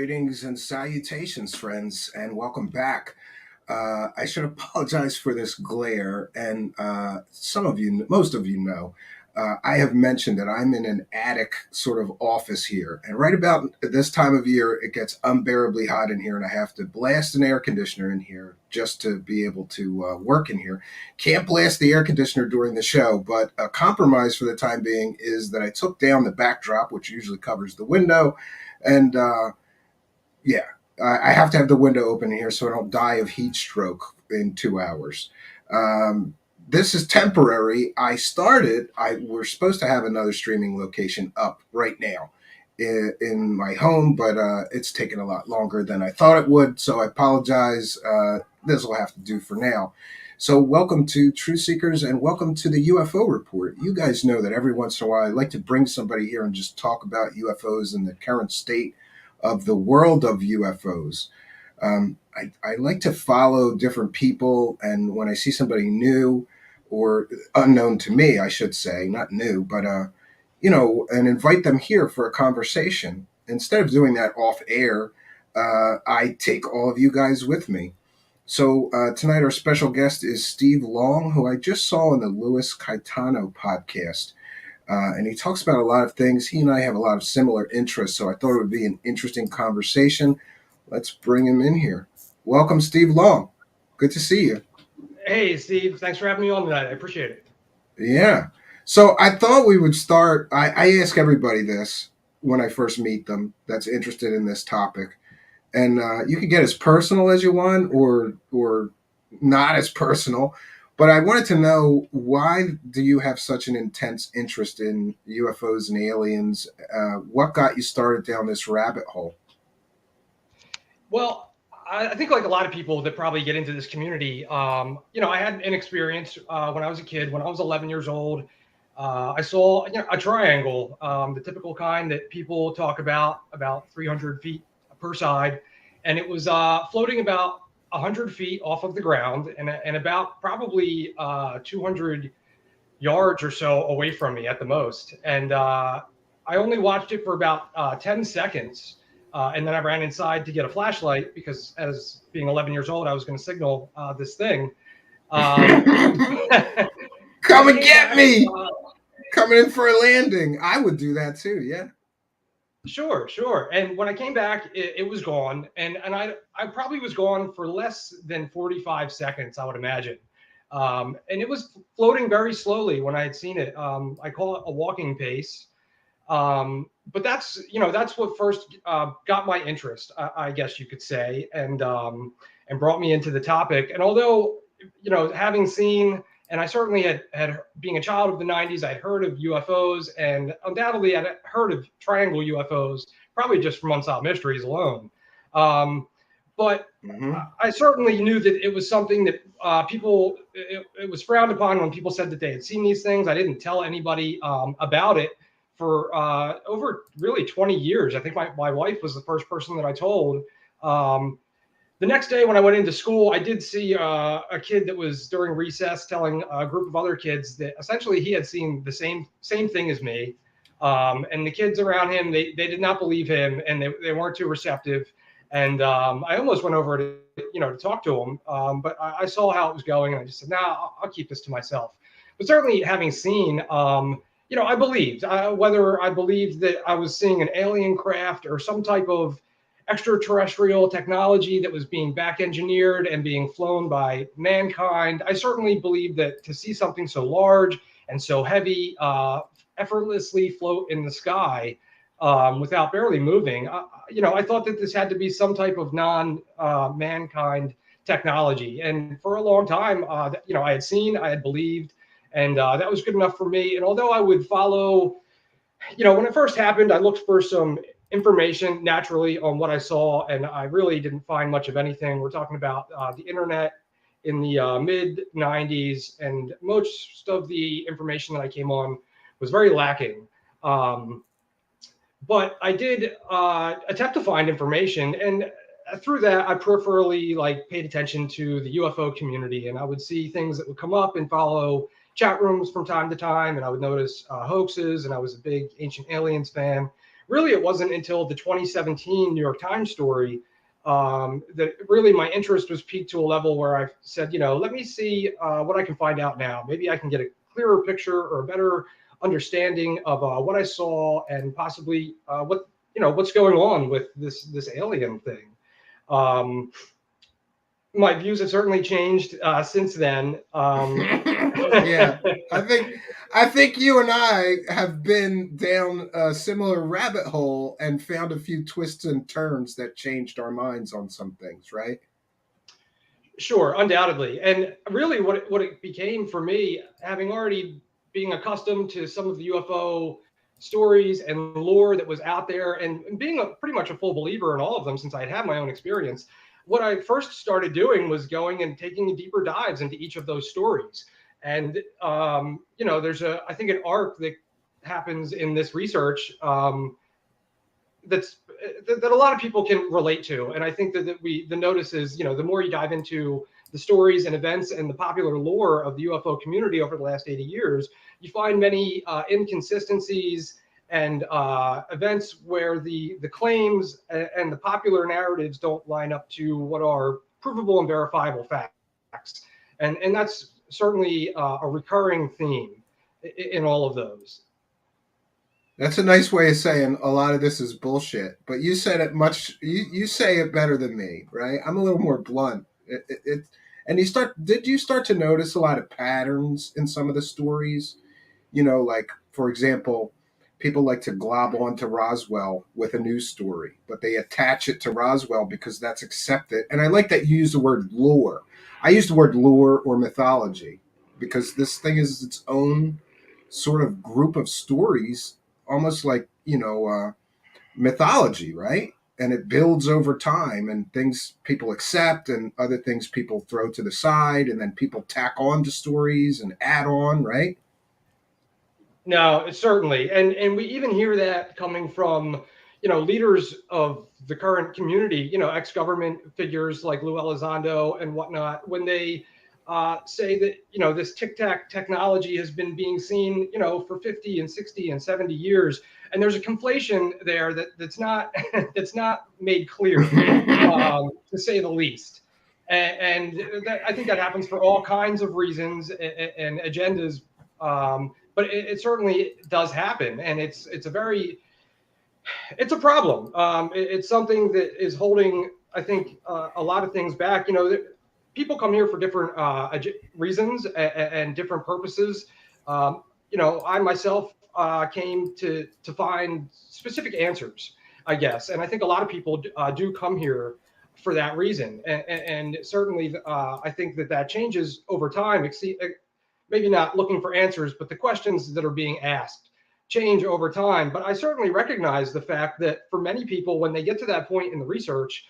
Greetings and salutations, friends, and welcome back. I should apologize for this glare, and some of you, most of you know, I have mentioned that I'm in an attic sort of office here, and right about this time of year, it gets unbearably hot in here, and I have to blast an air conditioner in here just to be able to work in here. Can't blast the air conditioner during the show, but a compromise for the time being is that I took down the backdrop, which usually covers the window, and yeah, I have to have the window open here so I don't die of heat stroke in 2 hours. Um, this is temporary. We're supposed to have another streaming location up right now in my home, but it's taken a lot longer than I thought it would. So I apologize. This will have to do for now. So welcome to Truth Seekers and welcome to the UFO report. You guys know that every once in a while I like to bring somebody here and just talk about UFOs and the current state of the world of UFOs. I like to follow different people, and when I see somebody new or unknown to me, I should say, not new, but and invite them here for a conversation. Instead of doing that off air, I take all of you guys with me. So tonight our special guest is Steve Long, who I just saw in the Louis Caetano podcast. And he talks about a lot of things. He and I have a lot of similar interests, so I thought it would be an interesting conversation. Let's bring him in here. Welcome, Steve Long. Good to see you. Hey, Steve. Thanks for having me on tonight. I appreciate it. Yeah. So I thought we would start. I ask everybody this when I first meet them that's interested in this topic. And you can get as personal as you want or not as personal. But I wanted to know, why do you have such an intense interest in UFOs and aliens? What got you started down this rabbit hole? Well, I think like a lot of people that probably get into this community, I had an experience when I was a kid. When I was 11 years old, I saw a triangle, the typical kind that people talk about 300 feet per side. And it was floating about 100 feet off of the ground and about probably 200 yards or so away from me at the most. And I only watched it for about 10 seconds. And then I ran inside to get a flashlight because, as being 11 years old, I was going to signal this thing. Come and get me! Coming in for a landing. I would do that too, yeah. Sure. And when I came back, it was gone. And I probably was gone for less than 45 seconds, I would imagine. And it was floating very slowly when I had seen it. I call it a walking pace. But that's what first got my interest, I guess you could say, and brought me into the topic. And although, having seen, and I certainly had being a child of the 90s, I'd heard of UFOs, and undoubtedly I'd heard of triangle UFOs, probably just from Unsolved Mysteries alone. But I certainly knew that it was something that it was frowned upon when people said that they had seen these things. I didn't tell anybody about it for over really 20 years. I think my wife was the first person that I told. The next day when I went into school, I did see a kid that was during recess telling a group of other kids that essentially he had seen the same thing as me. And the kids around him, they did not believe him, and they weren't too receptive. And I almost went over to talk to him, but I saw how it was going, and I just said, "Nah, I'll keep this to myself." But certainly, having seen, I believed, whether I believed that I was seeing an alien craft or some type of extraterrestrial technology that was being back engineered and being flown by mankind. I certainly believe that to see something so large and so heavy effortlessly float in the sky without barely moving, I thought that this had to be some type of non-mankind technology. And for a long time, I had seen, I had believed, and that was good enough for me. And although I would follow, when it first happened, I looked for some information naturally on what I saw, and I really didn't find much of anything. We're talking about the internet in the mid 90s, and most of the information that I came on was very lacking. But I did attempt to find information, and through that, I peripherally paid attention to the UFO community, and I would see things that would come up and follow chat rooms from time to time, and I would notice hoaxes, and I was a big Ancient Aliens fan. really it wasn't until the 2017 New York Times story that really my interest was piqued to a level where I said, let me see what I can find out now. Maybe I can get a clearer picture or a better understanding of what I saw and possibly what's going on with this alien thing. My views have certainly changed since then. Yeah, I think I think you and I have been down a similar rabbit hole and found a few twists and turns that changed our minds on some things, right? Sure, undoubtedly. And really what it became for me, having already being accustomed to some of the UFO stories and lore that was out there and being pretty much a full believer in all of them since I had my own experience, what I first started doing was going and taking deeper dives into each of those stories. And there's I think an arc that happens in this research that a lot of people can relate to. And I think that the notice is, the more you dive into the stories and events and the popular lore of the UFO community over the last 80 years, you find many inconsistencies and events where the claims and the popular narratives don't line up to what are provable and verifiable facts. And that's certainly a recurring theme in all of those. That's a nice way of saying a lot of this is bullshit, but you said it much. You say it better than me, right? I'm a little more blunt. And Did you start to notice a lot of patterns in some of the stories? Like for example, people like to glob onto Roswell with a news story, but they attach it to Roswell because that's accepted. And I like that you use the word lore. I use the word lore or mythology because this thing is its own sort of group of stories, almost like mythology, right? And it builds over time, and things people accept, and other things people throw to the side, and then people tack on to stories and add on, right? No, certainly, and we even hear that coming from leaders of the current community, ex-government figures like Lou Elizondo and whatnot, when they say that this tic tac technology has been being seen for 50 and 60 and 70 years, and there's a conflation there that's not that's not made clear, to say the least. And I think that happens for all kinds of reasons and agendas. But it certainly does happen, and it's a problem. It's something that is holding, I think, a lot of things back. People come here for different reasons and different purposes. I myself came to find specific answers, I guess, and I think a lot of people do come here for that reason. And certainly, I think that changes over time. Maybe not looking for answers, but the questions that are being asked change over time. But I certainly recognize the fact that for many people, when they get to that point in the research,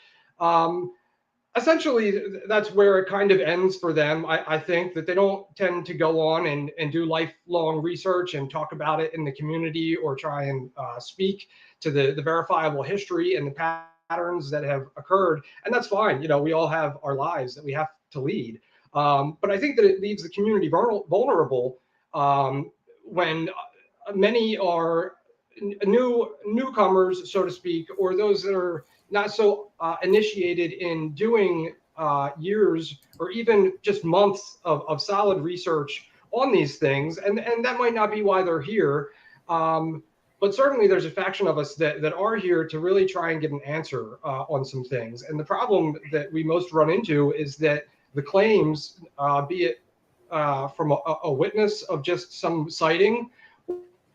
essentially that's where it kind of ends for them. I think that they don't tend to go on and do lifelong research and talk about it in the community or try and speak to the verifiable history and the patterns that have occurred. And that's fine. We all have our lives that we have to lead. But I think that it leaves the community vulnerable when many are newcomers, so to speak, or those that are not so initiated in doing years or even just months of solid research on these things. And that might not be why they're here. But certainly there's a faction of us that are here to really try and get an answer on some things. And the problem that we most run into is that the claims, be it from a witness of just some sighting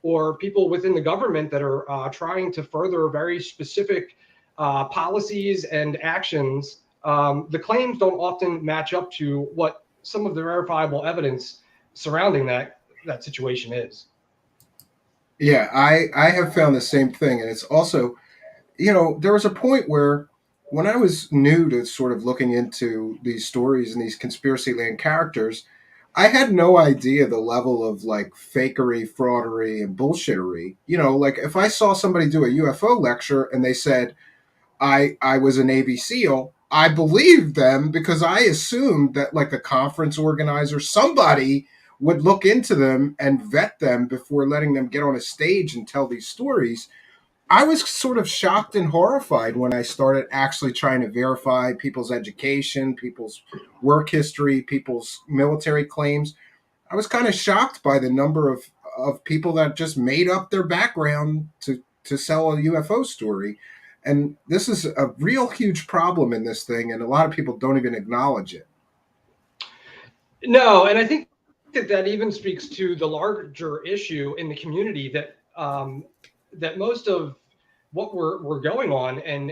or people within the government that are trying to further very specific policies and actions, the claims don't often match up to what some of the verifiable evidence surrounding that situation is. Yeah, I have found the same thing, and it's also, there was a point where when I was new to sort of looking into these stories and these conspiracy land characters, I had no idea the level of like fakery, fraudery, and bullshittery. Like if I saw somebody do a UFO lecture and they said I was a Navy SEAL, I believed them because I assumed that like the conference organizer, somebody would look into them and vet them before letting them get on a stage and tell these stories. I was sort of shocked and horrified when I started actually trying to verify people's education, people's work history, people's military claims. I was kind of shocked by the number of people that just made up their background to sell a UFO story. And this is a real huge problem in this thing, and a lot of people don't even acknowledge it. No, and I think that that even speaks to the larger issue in the community that that most of what we're going on and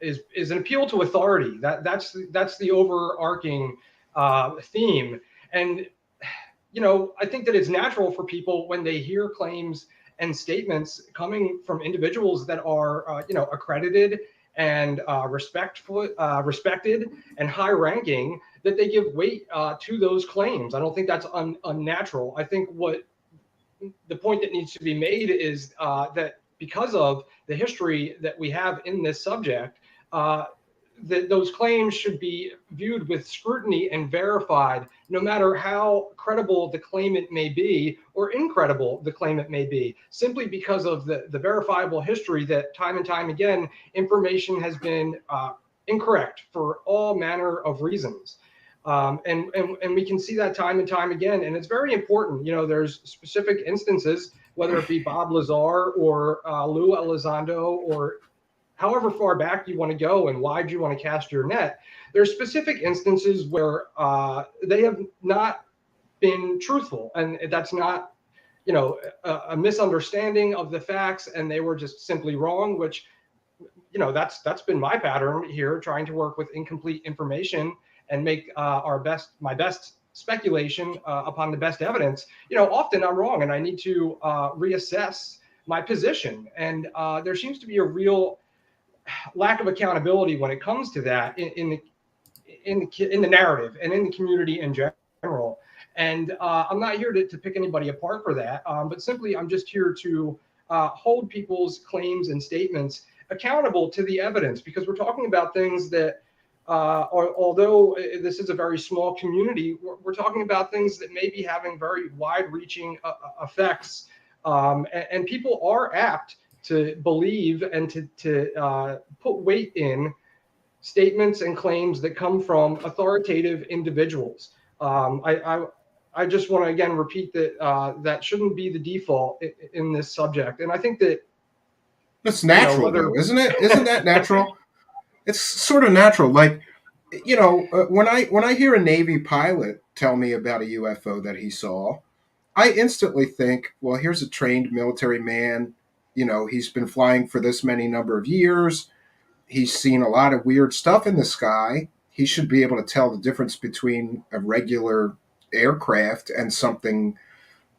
is an appeal to authority. That's the overarching theme. And I think that it's natural for people when they hear claims and statements coming from individuals that are, accredited and respected and high ranking, that they give weight to those claims. I don't think that's unnatural. I think what the point that needs to be made is that because of the history that we have in this subject, that those claims should be viewed with scrutiny and verified, no matter how credible the claimant may be or incredible the claimant may be, simply because of the verifiable history that time and time again, information has been incorrect for all manner of reasons. And we can see that time and time again. And it's very important. There's specific instances, whether it be Bob Lazar or Lou Elizondo or however far back you want to go and wide you want to cast your net, there's specific instances where they have not been truthful, and that's not, a misunderstanding of the facts, and they were just simply wrong. Which, that's been my pattern here, trying to work with incomplete information and make my best speculation upon the best evidence. Often I'm wrong, and I need to reassess my position. And there seems to be a real lack of accountability when it comes to that in the narrative and in the community in general. And I'm not here to pick anybody apart for that, but simply I'm just here to hold people's claims and statements accountable to the evidence, because we're talking about things that although this is a very small community, we're talking about things that may be having very wide-reaching effects, and people are apt to believe and to put weight in statements and claims that come from authoritative individuals. I just want to again repeat that that shouldn't be the default in this subject. And I think that That's natural, though, isn't it? Isn't that natural? It's sort of natural. Like, when I hear a Navy pilot tell me about a UFO that he saw, I instantly think, well, here's a trained military man. He's been flying for this many number of years. He's seen a lot of weird stuff in the sky. He should be able to tell the difference between a regular aircraft and something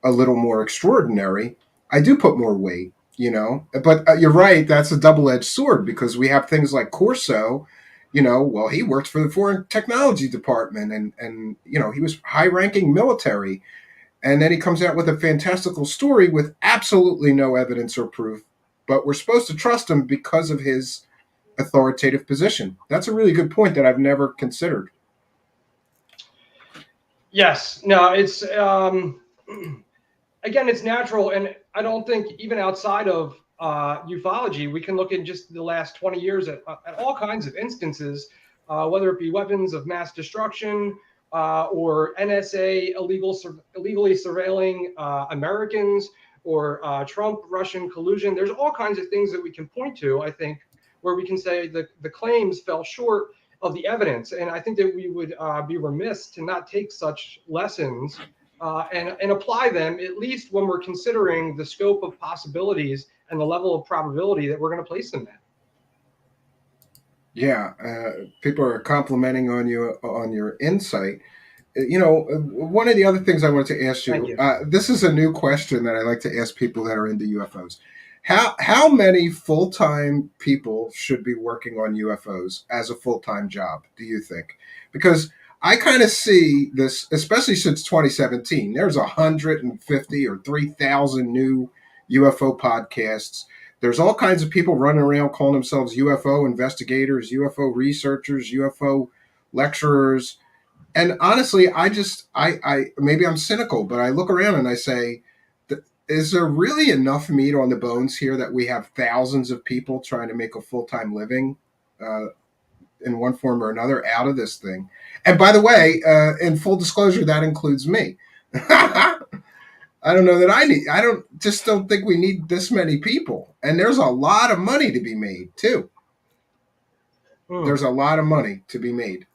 a little more extraordinary. I do put more weight, but you're right. That's a double edged sword, because we have things like Corso. Well, he worked for the Foreign Technology Department, and he was high ranking military. And then he comes out with a fantastical story with absolutely no evidence or proof, but we're supposed to trust him because of his authoritative position. That's a really good point that I've never considered. Yes, no, it's again, it's natural, and I don't think even outside of ufology, we can look in just the last 20 years at all kinds of instances, whether it be weapons of mass destruction or NSA illegally surveilling Americans, or Trump-Russian collusion. There's all kinds of things that we can point to, I think, where we can say that the claims fell short of the evidence. And I think that we would be remiss to not take such lessons and apply them, at least when we're considering the scope of possibilities and the level of probability that we're going to place them at. Yeah, people are complimenting on you on your insight. One of the other things I wanted to ask Thank you, you. this is a new question that I like to ask people that are into UFOs. How many full time people should be working on UFOs as a full time job, do you think? Because I kind of see this, especially since 2017. There's 150 or 3,000 new UFO podcasts. There's all kinds of people running around calling themselves UFO investigators, UFO researchers, UFO lecturers. And honestly, I maybe I'm cynical, but I look around and I say, is there really enough meat on the bones here that we have thousands of people trying to make a full time living uh, in one form or another out of this thing? And by the way, in full disclosure, that includes me. I don't know that I need. I don't think we need this many people. And there's a lot of money to be made too. Hmm. There's a lot of money to be made.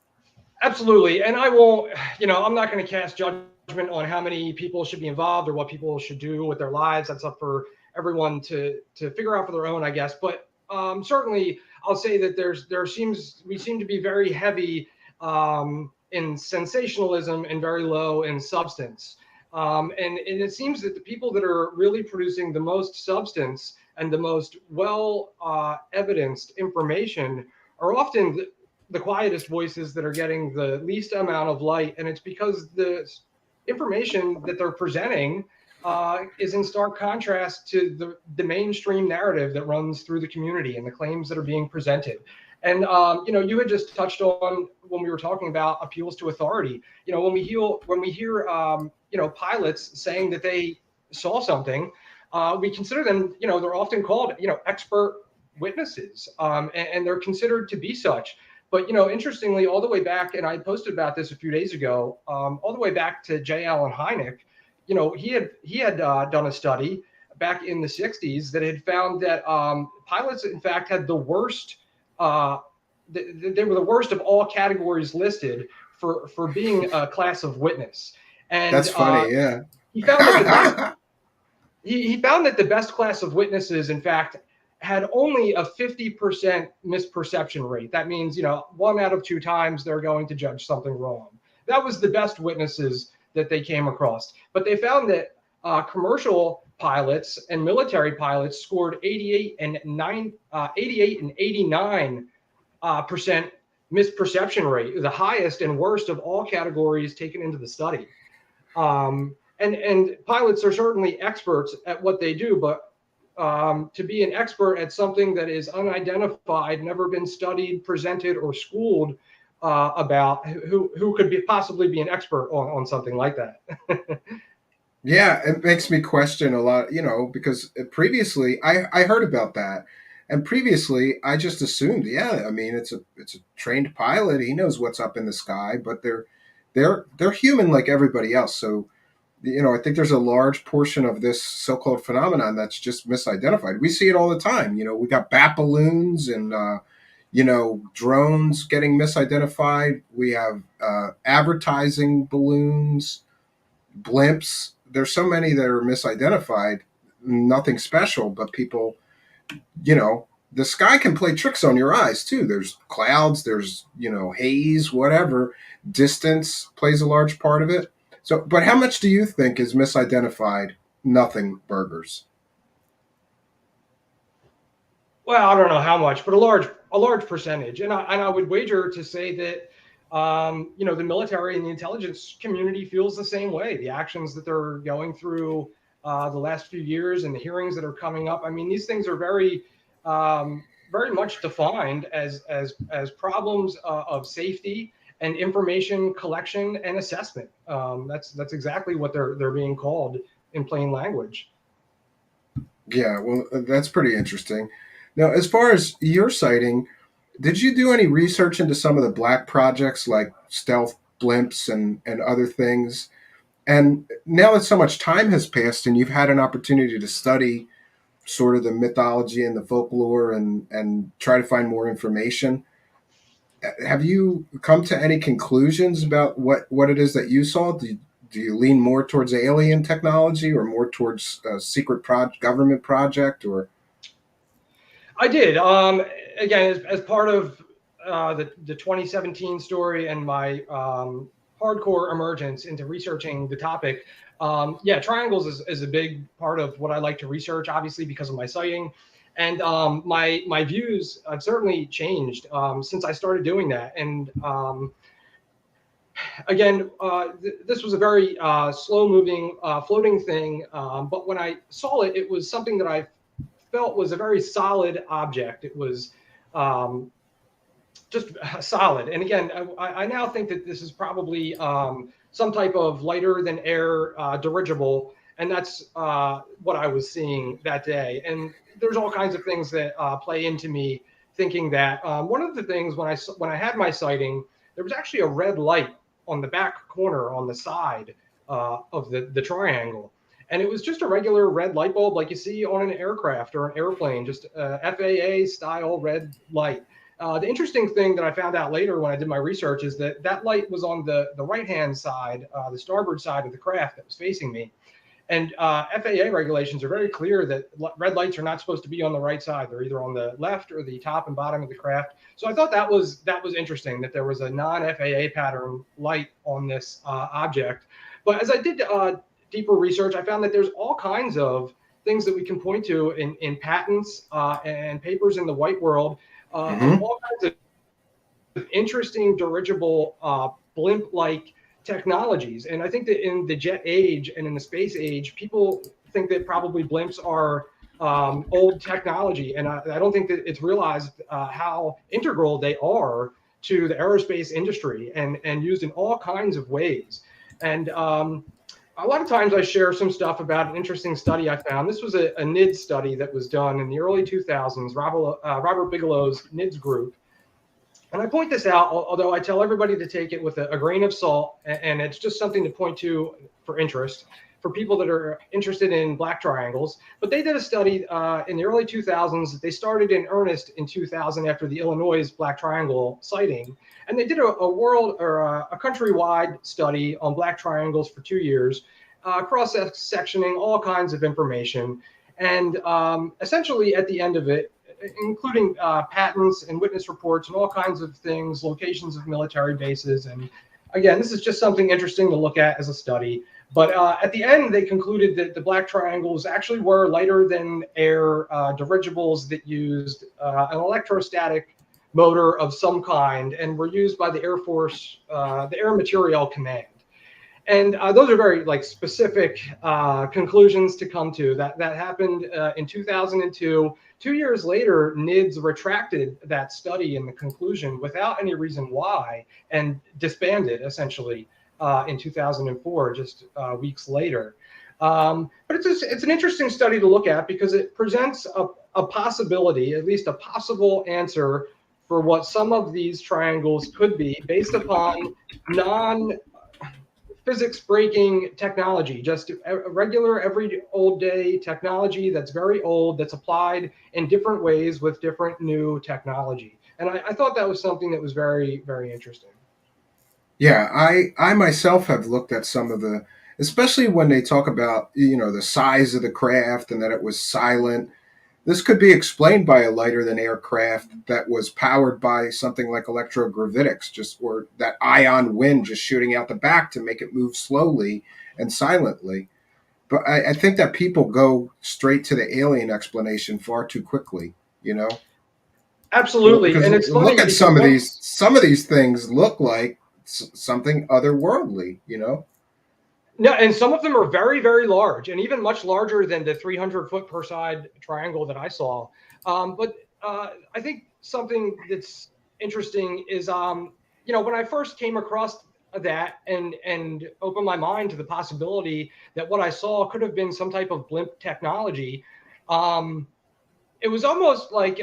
Absolutely. And I won't, I'm not going to cast judgment on how many people should be involved or what people should do with their lives. That's up for everyone to figure out for their own, I guess. But certainly, I'll say that we seem to be very heavy in sensationalism and very low in substance. And it seems that the people that are really producing the most substance and the most well evidenced information are often the quietest voices that are getting the least amount of light, and it's because the information that they're presenting is in stark contrast to the mainstream narrative that runs through the community and the claims that are being presented. And you had just touched on when we were talking about appeals to authority. When we hear pilots saying that they saw something, we consider them. They're often called expert witnesses, and they're considered to be such. But interestingly, all the way back, and I posted about this a few days ago, all the way back to J. Allen Hynek, he had done a study back in the '60s that had found that pilots, in fact, had the worst. They were the worst of all categories listed for being a class of witness, and That's funny, yeah. he found that the best he found that the best class of witnesses, in fact, had only a 50% misperception rate. That means, 1 out of 2 times they're going to judge something wrong. That was the best witnesses that they came across. But they found that commercial pilots and military pilots scored 88 and 89 percent misperception rate, the highest and worst of all categories taken into the study. And pilots are certainly experts at what they do, but to be an expert at something that is unidentified, never been studied, presented, or schooled about, who could possibly be an expert on something like that? Yeah, it makes me question a lot, because previously I heard about that. And previously I just assumed, yeah, I mean it's a trained pilot, he knows what's up in the sky, but they're human like everybody else. So, I think there's a large portion of this so-called phenomenon that's just misidentified. We see it all the time. We got bat balloons and drones getting misidentified. We have advertising balloons, blimps. There's so many that are misidentified. Nothing special, but people, the sky can play tricks on your eyes too. There's clouds, there's, haze, whatever. Distance plays a large part of it. So, but how much do you think is misidentified nothing burgers? Well, I don't know how much, but a large percentage, and I would wager to say that the military and the intelligence community feels the same way. The actions that they're going through the last few years and the hearings that are coming up. I mean, these things are very much defined as problems of safety and information collection and assessment. That's exactly what they're being called in plain language. Yeah, well, that's pretty interesting. Now, as far as your sighting, did you do any research into some of the black projects like stealth blimps and other things? And now that so much time has passed and you've had an opportunity to study sort of the mythology and the folklore and try to find more information, have you come to any conclusions about what it is that you saw? Do you lean more towards alien technology or more towards a secret government project or? I did. Again, as part of the 2017 story and my hardcore emergence into researching the topic, yeah, triangles is a big part of what I like to research, obviously because of my sighting. And my views have certainly changed since I started doing that. And again, this was a very slow-moving, floating thing. But when I saw it, it was something that I felt was a very solid object. It was just solid. And again, I now think that this is probably some type of lighter than air dirigible. And that's what I was seeing that day. And there's all kinds of things that play into me thinking that one of the things when I had my sighting, there was actually a red light on the back corner on the side of the triangle. And it was just a regular red light bulb like you see on an aircraft or an airplane, just FAA style red light. The interesting thing that I found out later when I did my research is that that light was on the right-hand side, the starboard side of the craft that was facing me. And FAA regulations are very clear that red lights are not supposed to be on the right side. They're either on the left or the top and bottom of the craft. So I thought that was interesting that there was a non-FAA pattern light on this object. But as I did deeper research, I found that there's all kinds of things that we can point to in patents and papers in the white world of Hmm. all kinds of interesting dirigible blimp-like technologies. And I think that in the jet age and in the space age, people think that probably blimps are old technology. And I don't think that it's realized how integral they are to the aerospace industry and used in all kinds of ways. And a lot of times I share some stuff about an interesting study I found. This was a NIDS study that was done in the early 2000s, Robert Bigelow's NIDS group. And I point this out, although I tell everybody to take it with a grain of salt, and it's just something to point to for interest for people that are interested in black triangles. But they did a study in the early 2000s. They started in earnest in 2000 after the Illinois black triangle sighting. And they did a world or a countrywide study on black triangles for 2 years, cross-sectioning all kinds of information. And essentially at the end of it, including patents and witness reports and all kinds of things, locations of military bases. And again, this is just something interesting to look at as a study. But at the end, they concluded that the black triangles actually were lighter than air dirigibles that used an electrostatic motor of some kind and were used by the Air Force, the Air Materiel Command. And those are very specific conclusions to come to. That happened in 2002. 2 years later, NIDS retracted that study and the conclusion without any reason why and disbanded essentially in 2004, just weeks later. But it's an interesting study to look at because it presents a possibility, at least a possible answer for what some of these triangles could be based upon non physics breaking technology, just a regular every old day technology that's very old, that's applied in different ways with different new technology. And I thought that was something that was very, very interesting. Yeah, I myself have looked at some of the, especially when they talk about the size of the craft and that it was silent. This could be explained by a lighter than aircraft that was powered by something like electrogravitics, just or that ion wind just shooting out the back to make it move slowly and silently. But I think that people go straight to the alien explanation far too quickly, you know, Absolutely. because And it's look funny at because once some of these things look like something otherworldly, you know. No, and some of them are very, very large, and even much larger than the 300-foot per side triangle that I saw. But I think something that's interesting is, when I first came across that and opened my mind to the possibility that what I saw could have been some type of blimp technology. Um, it was almost like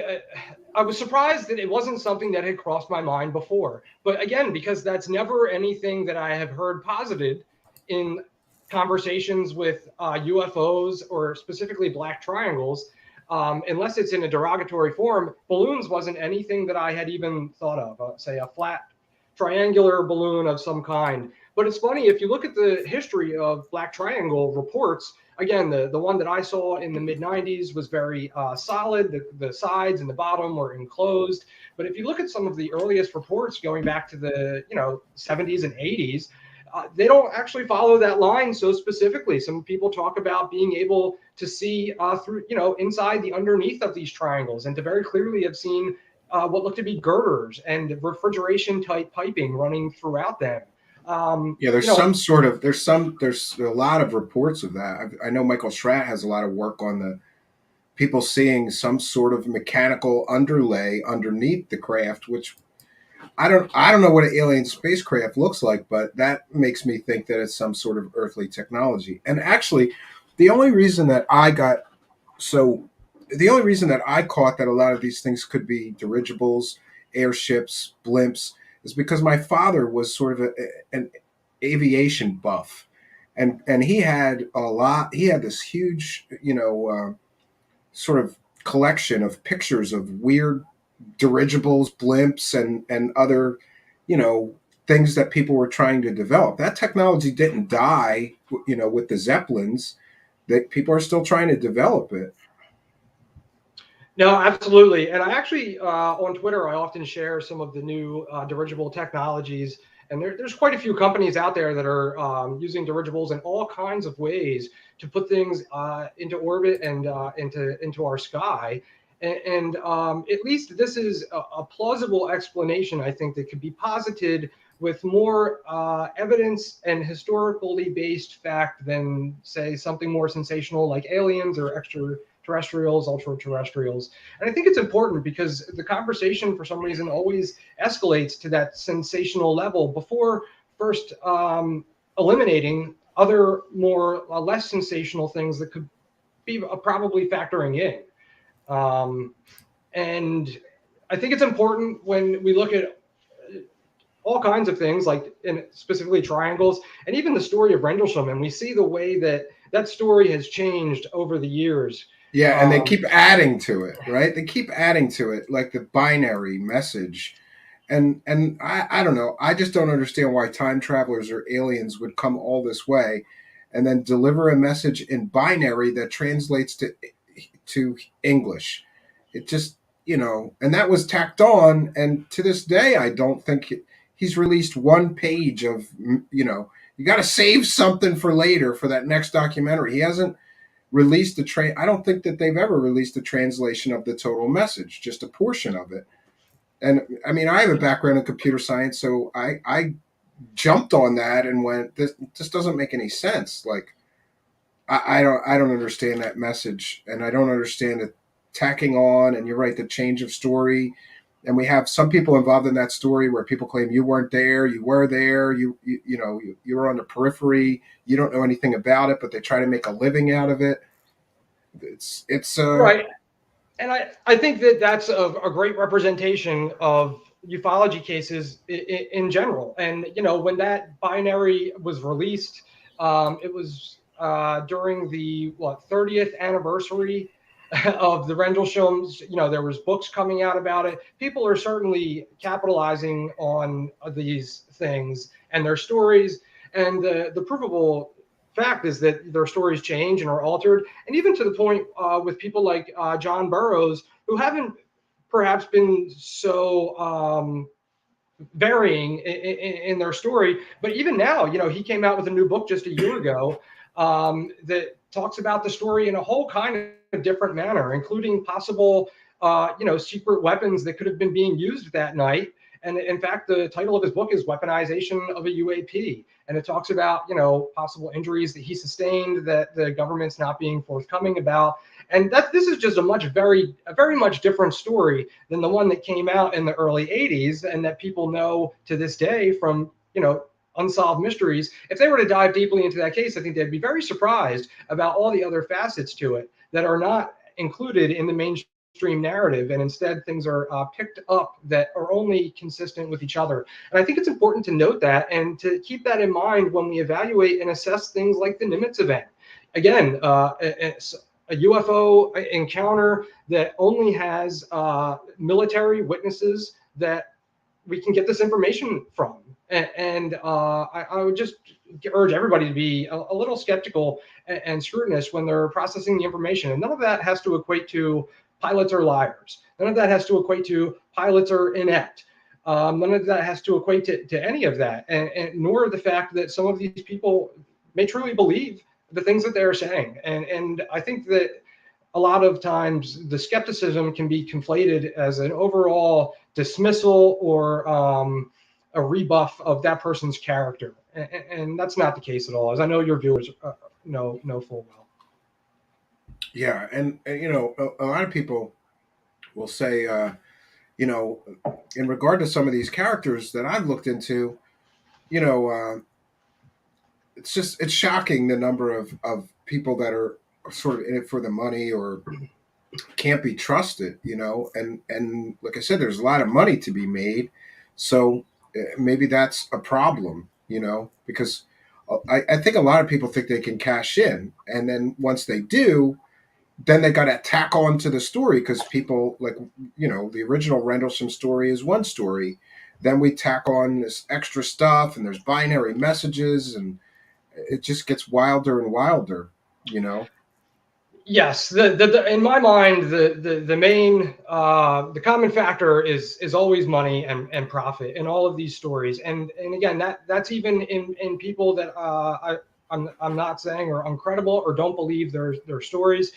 I was surprised that it wasn't something that had crossed my mind before. But again, because that's never anything that I have heard posited in conversations with UFOs or specifically black triangles, unless it's in a derogatory form, balloons wasn't anything that I had even thought of, say a flat triangular balloon of some kind. But it's funny, if you look at the history of black triangle reports, again, the one that I saw in the mid 90s was very solid. The sides and the bottom were enclosed. But if you look at some of the earliest reports going back to the 70s and 80s, they don't actually follow that line so specifically. Some people talk about being able to see through, inside the underneath of these triangles and to very clearly have seen what looked to be girders and refrigeration type piping running throughout them. Yeah, there's some sort of there's a lot of reports of that. I know Michael Schratt has a lot of work on the people seeing some sort of mechanical underlay underneath the craft, which I don't know what an alien spacecraft looks like, but that makes me think that it's some sort of earthly technology. And actually, the only reason that I got so the only reason that I caught that a lot of these things could be dirigibles, airships, blimps, is because my father was sort of an aviation buff, and he had a lot. He had this huge, sort of collection of pictures of weird dirigibles, blimps, and other, you know, things that people were trying to develop. That technology didn't die, with the Zeppelins. That people are still trying to develop it. No, absolutely. And I actually, on Twitter, I often share some of the new dirigible technologies. And there's quite a few companies out there that are using dirigibles in all kinds of ways to put things into orbit and into our sky. And at least this is a plausible explanation, I think, that could be posited with more evidence and historically based fact than, say, something more sensational like aliens or extraterrestrials, ultra terrestrials. And I think it's important because the conversation, for some reason, always escalates to that sensational level before first eliminating other more less sensational things that could be probably factoring in. Um, and I think it's important when we look at all kinds of things, like in specifically triangles, and even the story of Rendlesham, and we see the way that that story has changed over the years. Yeah, and they Um, keep adding to it, right? They keep adding to it, like the binary message. And I don't know. I just don't understand why time travelers or aliens would come all this way and then deliver a message in binary that translates to English. It just, and that was tacked on. And to this day, I don't think he's released one page of, you got to save something for later for that next documentary. He hasn't released I don't think that they've ever released a translation of the total message, just a portion of it. And I mean, I have a background in computer science, so I jumped on that and went, this doesn't make any sense. Like, I don't understand that message, and I don't understand it tacking on. And you're right, the change of story, and we have some people involved in that story where people claim you weren't there, you were there, you were on the periphery, you don't know anything about it, but they try to make a living out of it. It's. right. And I think that that's a great representation of ufology cases in general. And, when that binary was released, it was during the, 30th anniversary of the Rendleshams. There was books coming out about it. People are certainly capitalizing on these things and their stories. And the provable fact is that their stories change and are altered, and even to the point with people like John Burroughs, who haven't perhaps been so varying in their story. But even now, he came out with a new book just a year ago that talks about the story in a whole kind of different manner, including possible, secret weapons that could have been being used that night. And in fact, the title of his book is Weaponization of a UAP. And it talks about, possible injuries that he sustained that the government's not being forthcoming about. And this is just a very much different story than the one that came out in the early 80s and that people know to this day from, unsolved mysteries. If they were to dive deeply into that case, I think they'd be very surprised about all the other facets to it that are not included in the mainstream narrative, and instead things are picked up that are only consistent with each other. And I think it's important to note that and to keep that in mind when we evaluate and assess things like the Nimitz event. Again, a UFO encounter that only has military witnesses that we can get this information from. And I would just urge everybody to be a little skeptical and scrutinous when they're processing the information. And none of that has to equate to pilots are liars. None of that has to equate to pilots are inept. None of that has to equate to any of that, and nor the fact that some of these people may truly believe the things that they're saying. And I think that a lot of times the skepticism can be conflated as an overall dismissal or a rebuff of that person's character, and that's not the case at all, as I know your viewers know full well. Yeah, and a lot of people will say, you know, in regard to some of these characters that I've looked into, you know, it's shocking the number of people that are sort of in it for the money or can't be trusted, and like I said, there's a lot of money to be made. So maybe that's a problem, because I think a lot of people think they can cash in, and then once they do, then they got to tack on to the story, because people like, the original Rendlesham story is one story. Then we tack on this extra stuff, and there's binary messages, and it just gets wilder and wilder, you know? Yes, in my mind, the main the common factor is always money and profit in all of these stories, and again, that's even in people that I'm not saying are uncredible or don't believe their stories.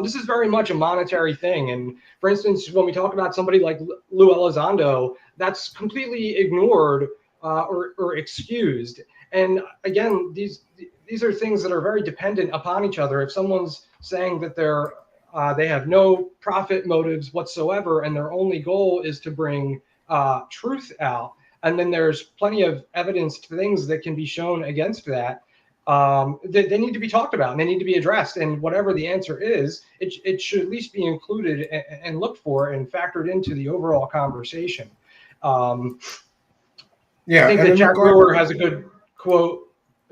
This is very much a monetary thing, and for instance, when we talk about somebody like Lou Elizondo, that's completely ignored or excused. And again, these are things that are very dependent upon each other. If someone's saying that they have no profit motives whatsoever, and their only goal is to bring truth out, and then there's plenty of evidence to things that can be shown against that, they need to be talked about and they need to be addressed. And whatever the answer is, it should at least be included and looked for and factored into the overall conversation. Yeah, I think and that in regard, Has a good quote.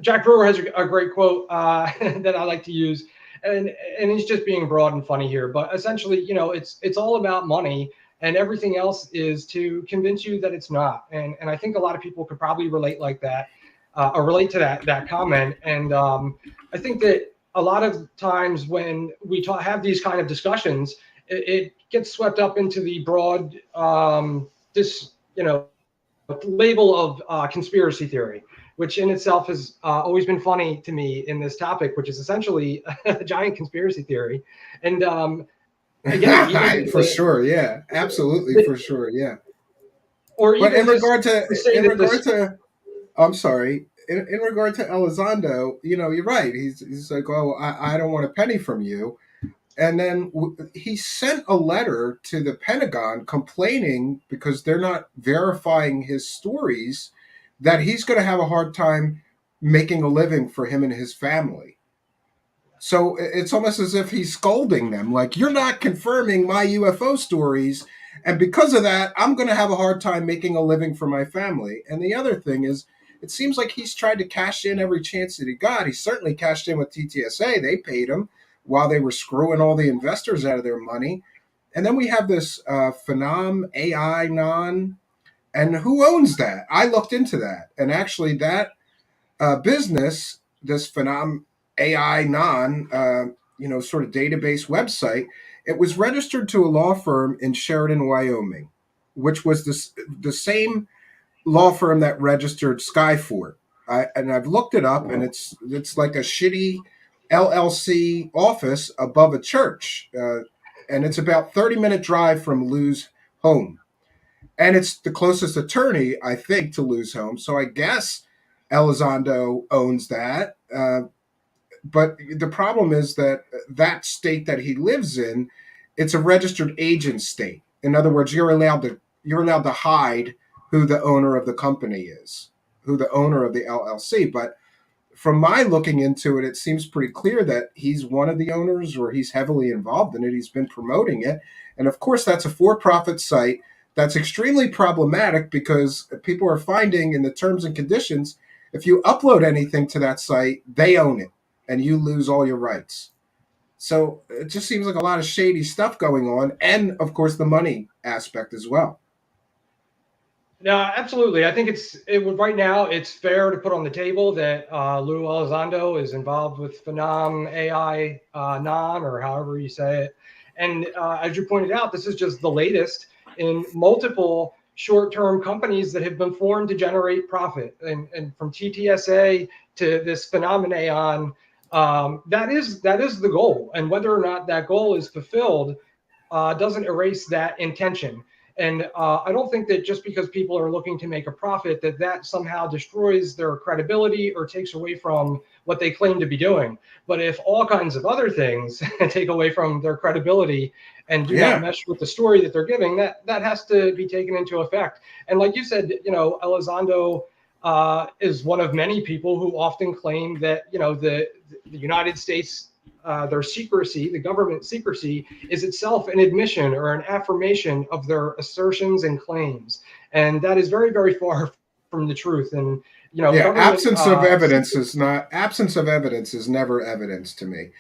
Jack Brewer has a great quote that I like to use, and he's just being broad and funny here. But essentially, it's all about money, and everything else is to convince you that it's not. And I think a lot of people could probably relate like that, or relate to that comment. And I think that a lot of times when we have these kind of discussions, it gets swept up into the broad this label of conspiracy theory, which in itself has always been funny to me in this topic, which is essentially a giant conspiracy theory. And again, even for sure, yeah, absolutely, for sure, yeah. or But even just to say in that regard this, to, I'm sorry, in regard to Elizondo, you're right. He's like, oh, I don't want a penny from you. And then he sent a letter to the Pentagon complaining because they're not verifying his stories, that he's going to have a hard time making a living for him and his family. So it's almost as if he's scolding them, like, you're not confirming my UFO stories. And because of that, I'm going to have a hard time making a living for my family. And the other thing is, it seems like he's tried to cash in every chance that he got. He certainly cashed in with TTSA. They paid him while they were screwing all the investors out of their money. And then we have this Phenom AI non. And who owns that? I looked into that. And actually, that business, this Phenom AI non, sort of database website, it was registered to a law firm in Sheridan, Wyoming, which was the same law firm that registered Skyfort. And I've looked it up, and it's like a shitty LLC office above a church, and it's about 30-minute drive from Lou's home, and it's the closest attorney, I think, to Lou's home. So I guess Elizondo owns that. But the problem is that that state that he lives in, it's a registered agent state. In other words, you're allowed to hide who the owner of the company is, who the owner of the LLC. But from my looking into it, it seems pretty clear that he's one of the owners, or he's heavily involved in it. He's been promoting it. And of course, that's a for-profit site. That's extremely problematic, because people are finding in the terms and conditions, if you upload anything to that site, they own it and you lose all your rights. So it just seems like a lot of shady stuff going on. And of course, the money aspect as well. no, absolutely. I think right now it's fair to put on the table that Lou Elizondo is involved with Phenom AI non, or however you say it. And as you pointed out, this is just the latest in multiple short-term companies that have been formed to generate profit. And from TTSA to this phenomenon, that is the goal. And whether or not that goal is fulfilled doesn't erase that intention. And I don't think that just because people are looking to make a profit, that somehow destroys their credibility or takes away from what they claim to be doing. But if all kinds of other things take away from their credibility and do not Yeah. mesh with the story that they're giving, that has to be taken into effect. And like you said, Elizondo, is one of many people who often claim that, the United States, their secrecy, the government secrecy, is itself an admission or an affirmation of their assertions and claims, and that is very, very far from the truth. And Yeah, government absence of evidence is never evidence to me.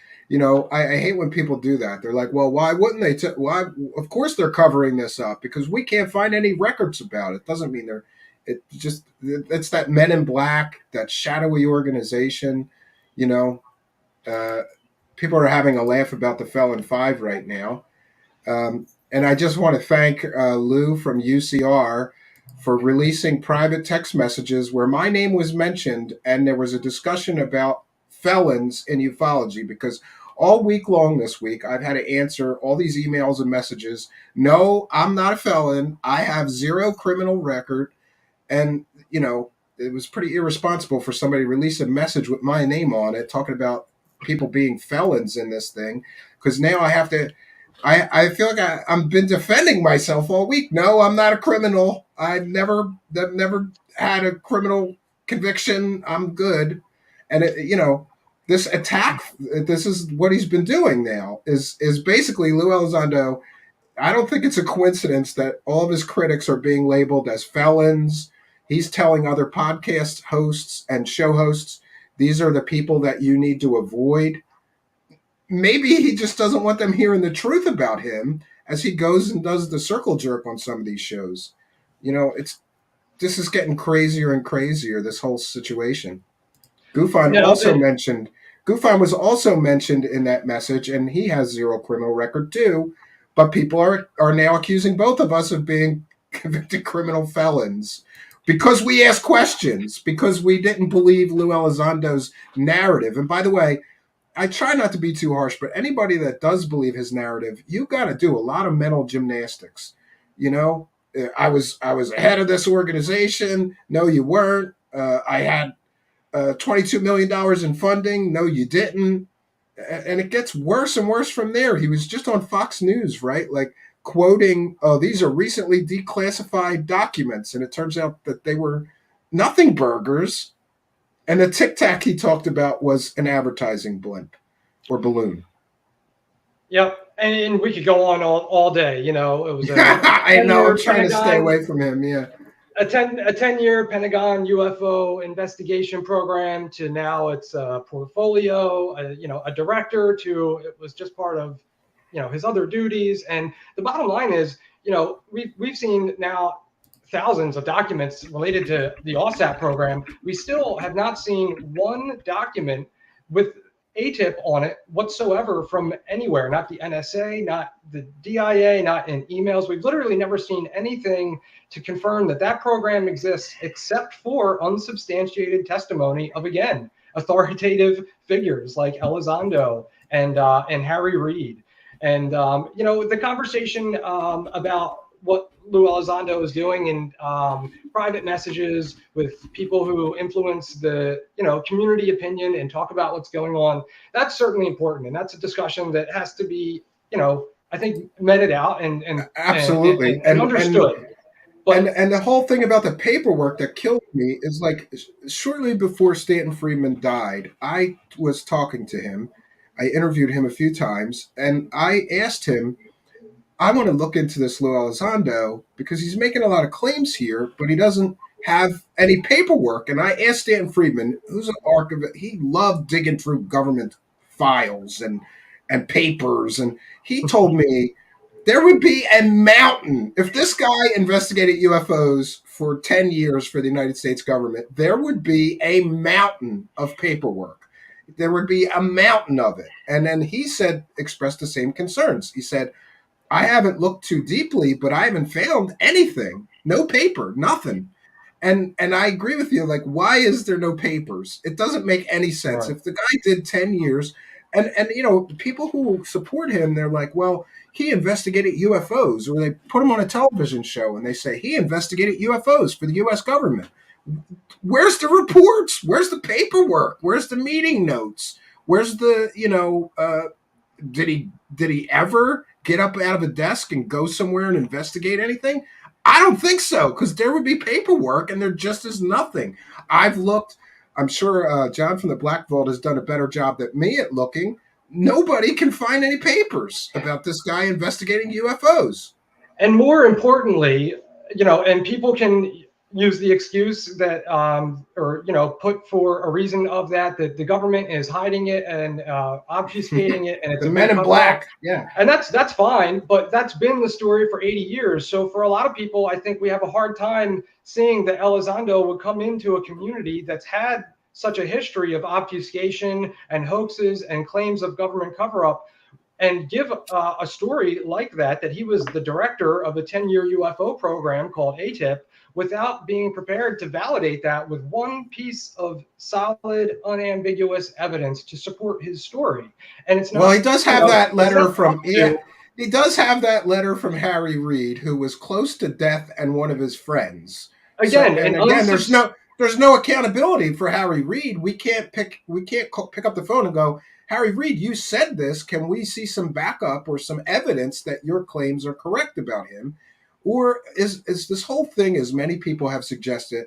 I hate when people do that. They're like, well, why wouldn't they? Why? Of course they're covering this up because we can't find any records about it. Doesn't mean they're. It's that Men in Black, that shadowy organization. You know, uh, People are having a laugh about the Felon Five right now. And I just want to thank Lou from UCR for releasing private text messages where my name was mentioned and there was a discussion about felons in ufology because all week long this week I've had to answer all these emails and messages. No, I'm not a felon. I have zero criminal record. And, it was pretty irresponsible for somebody to release a message with my name on it talking about people being felons in this thing because now I have to I feel like I've been defending myself all week. No, I'm not a criminal. I've never had a criminal conviction. I'm good. And this attack, this is what he's been doing now. Is basically Lou Elizondo. I don't think it's a coincidence that all of his critics are being labeled as felons. He's telling other podcast hosts and show hosts these are the people that you need to avoid. Maybe he just doesn't want them hearing the truth about him as he goes and does the circle jerk on some of these shows. It's this is getting crazier and crazier, this whole situation. Gufon no also the, mentioned Gufon was also mentioned in that message, and he has zero criminal record too. But people are now accusing both of us of being convicted criminal felons because we asked questions, because we didn't believe Lou Elizondo's narrative. And by the way, I try not to be too harsh, but anybody that does believe his narrative, you got to do a lot of mental gymnastics. You know, I was ahead of this organization. No, you weren't. I had $22 million in funding. No, you didn't. And it gets worse and worse from there. He was just on Fox News, right? Like quoting, "Oh, these are recently declassified documents," and it turns out that they were nothing burgers. And the Tic Tac he talked about was an advertising blimp or balloon. Yep. And we could go on all day. It was a I know. I'm 10-year trying to stay Pentagon away from him. Yeah. a 10-year Pentagon UFO investigation program to now it's a portfolio, a director to it was just part of, his other duties. And the bottom line is, we've seen now thousands of documents related to the OSAP program. We still have not seen one document with ATIP on it whatsoever from anywhere, not the NSA, not the DIA, not in emails. We've literally never seen anything to confirm that program exists except for unsubstantiated testimony of, again, authoritative figures like Elizondo and Harry Reid. And, the conversation about what Lou Elizondo is doing in private messages with people who influence the community opinion and talk about what's going on, that's certainly important, and that's a discussion that has to be I think meted out Absolutely. and understood. And the whole thing about the paperwork that killed me is like shortly before Stanton Friedman died, I was talking to him. I interviewed him a few times, and I asked him, I want to look into this Lou Elizondo because he's making a lot of claims here, but he doesn't have any paperwork. And I asked Stanton Friedman, who's an archivist, he loved digging through government files and papers, and he told me there would be a mountain if this guy investigated UFOs for 10 years for the United States government. There would be a mountain of paperwork. There would be a mountain of it. And then he expressed the same concerns. He said, I haven't looked too deeply, but I haven't found anything. No paper, nothing. And I agree with you. Like, why is there no papers? It doesn't make any sense. Right. If the guy did 10 years, and people who support him, they're like, well, he investigated UFOs, or they put him on a television show and they say he investigated UFOs for the U.S. government. Where's the reports? Where's the paperwork? Where's the meeting notes? Where's the did he ever get up out of a desk and go somewhere and investigate anything? I don't think so, because there would be paperwork and there just is nothing. I've looked. I'm sure John from the Black Vault has done a better job than me at looking. Nobody can find any papers about this guy investigating UFOs. And more importantly, and people can use the excuse that, or put for a reason of that the government is hiding it and obfuscating it, and it's The a Men big in cover up. Black, yeah. And that's fine, but that's been the story for 80 years. So for a lot of people, I think we have a hard time seeing that Elizondo would come into a community that's had such a history of obfuscation and hoaxes and claims of government cover-up, and give a story like that he was the director of a 10-year UFO program called ATIP, without being prepared to validate that with one piece of solid, unambiguous evidence to support his story. And it's Well, he not, does have that it's letter not from up to. he does have that letter from Harry Reid, who was close to death and one of his friends. So, Again, and an again, there's no accountability for Harry Reid. We can't pick up the phone and go, Harry Reid, you said this. Can we see some backup or some evidence that your claims are correct about him? Or is this whole thing, as many people have suggested,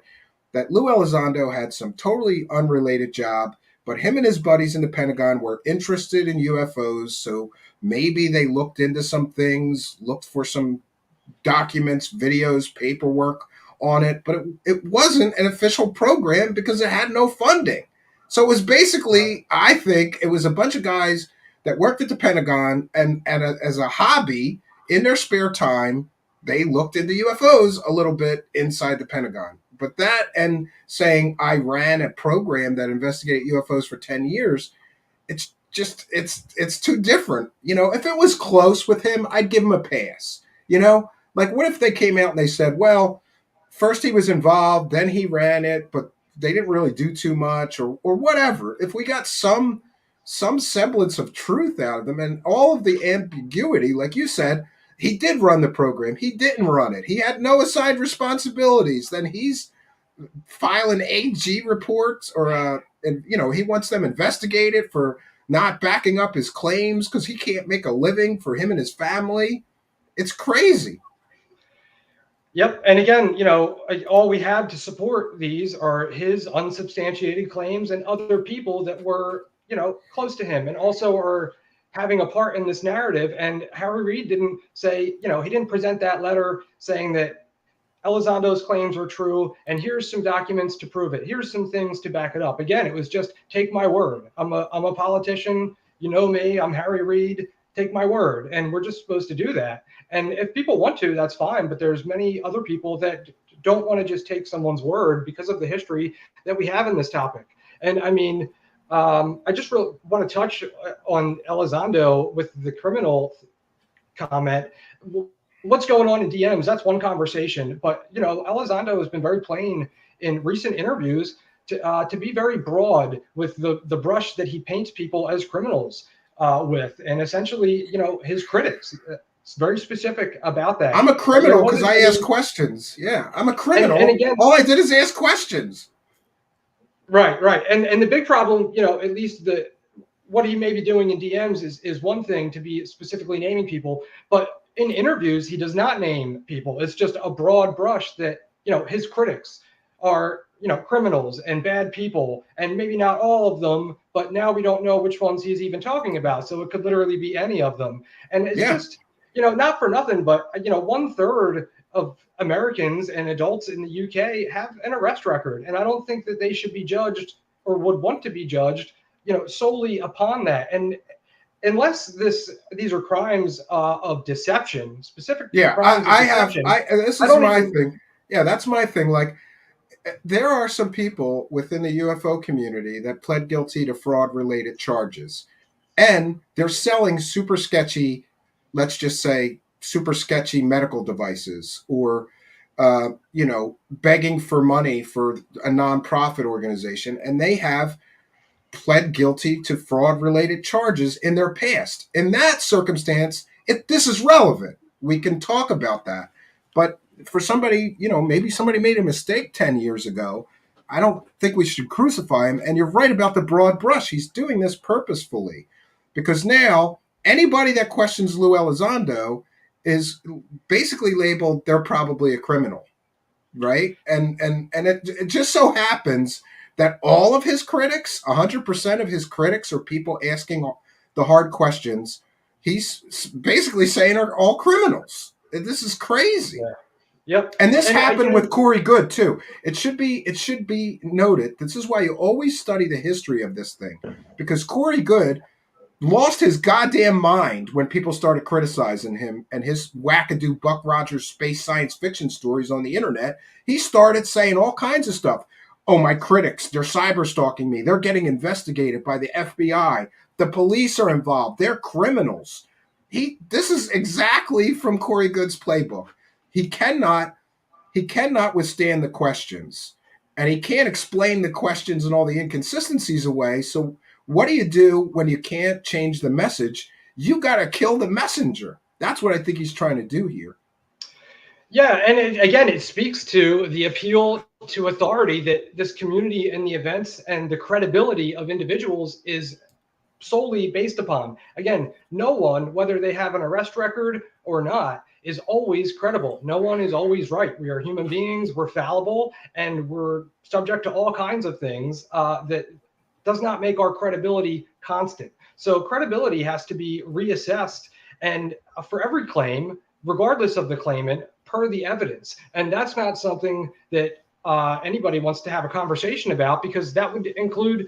that Lou Elizondo had some totally unrelated job, but him and his buddies in the Pentagon were interested in UFOs, so maybe they looked into some things, looked for some documents, videos, paperwork on it, but it wasn't an official program because it had no funding. So it was basically, I think, it was a bunch of guys that worked at the Pentagon and as a hobby in their spare time, they looked into UFOs a little bit inside the Pentagon. But that and saying I ran a program that investigated UFOs for 10 years, it's just it's too different. If it was close with him, I'd give him a pass. Like what if they came out and they said, well, first he was involved, then he ran it, but they didn't really do too much or whatever. If we got some semblance of truth out of them and all of the ambiguity, like you said, he did run the program. He didn't run it. He had no assigned responsibilities. Then he's filing AG reports and he wants them investigated for not backing up his claims because he can't make a living for him and his family. It's crazy. Yep. And again, all we have to support these are his unsubstantiated claims and other people that were, close to him and also are having a part in this narrative. And Harry Reid didn't say, he didn't present that letter saying that Elizondo's claims were true, and here's some documents to prove it. Here's some things to back it up. Again, it was just take my word. I'm a politician. You know me. I'm Harry Reid. Take my word. And we're just supposed to do that. And if people want to, that's fine. But there's many other people that don't want to just take someone's word because of the history that we have in this topic. And I mean, I just really want to touch on Elizondo with the criminal comment. What's going on in DMs? That's one conversation. But Elizondo has been very plain in recent interviews to be very broad with the brush that he paints people as criminals with, and essentially, his critics. It's very specific about that. I'm a criminal because I ask questions. Yeah, I'm a criminal. And again, all I did is ask questions. Right. And the big problem, at least what he may be doing in DMs is one thing, to be specifically naming people, but in interviews he does not name people. It's just a broad brush that his critics are criminals and bad people, and maybe not all of them, but now we don't know which ones he's even talking about, so it could literally be any of them. And it's just not for nothing, but 1/3 of Americans and adults in the UK have an arrest record, and I don't think that they should be judged or would want to be judged solely upon that. And unless these are crimes of deception, specific crimes of deception. This is my thing. Yeah, that's my thing. Like, there are some people within the UFO community that pled guilty to fraud-related charges, and they're selling super sketchy, let's just say, super sketchy medical devices, or begging for money for a nonprofit organization, and they have pled guilty to fraud-related charges in their past. In that circumstance, this is relevant. We can talk about that. But for somebody, maybe somebody made a mistake 10 years ago, I don't think we should crucify him. And you're right about the broad brush. He's doing this purposefully because now anybody that questions Lou Elizondo is basically labeled, they're probably a criminal. right? And it just so happens that all of his critics, 100% of his critics, are people asking the hard questions. He's basically saying are all criminals. This is crazy. Yeah. Yep. And this And happened with again, Corey Good too. It should be noted. This is why you always study the history of this thing, because Corey Good lost his goddamn mind when people started criticizing him and his wackadoo Buck Rogers space science fiction stories on the internet. He started saying all kinds of stuff. Oh, my critics, they're cyber stalking me. They're getting investigated by the FBI. The police are involved. They're criminals. This is exactly from Corey Good's playbook. He cannot he cannot withstand the questions, and he can't explain the questions and all the inconsistencies away. So what do you do when you can't change the message? You got to kill the messenger. That's what I think he's trying to do here. yeah, and again, it speaks to the appeal to authority that this community and the events and the credibility of individuals is solely based upon. Again, no one, whether they have an arrest record or not, is always credible. No one is always right. We are human beings, we're fallible, and we're subject to all kinds of things that does not make our credibility constant. So credibility has to be reassessed, and for every claim, regardless of the claimant, per the evidence. And that's not something that anybody wants to have a conversation about, because that would include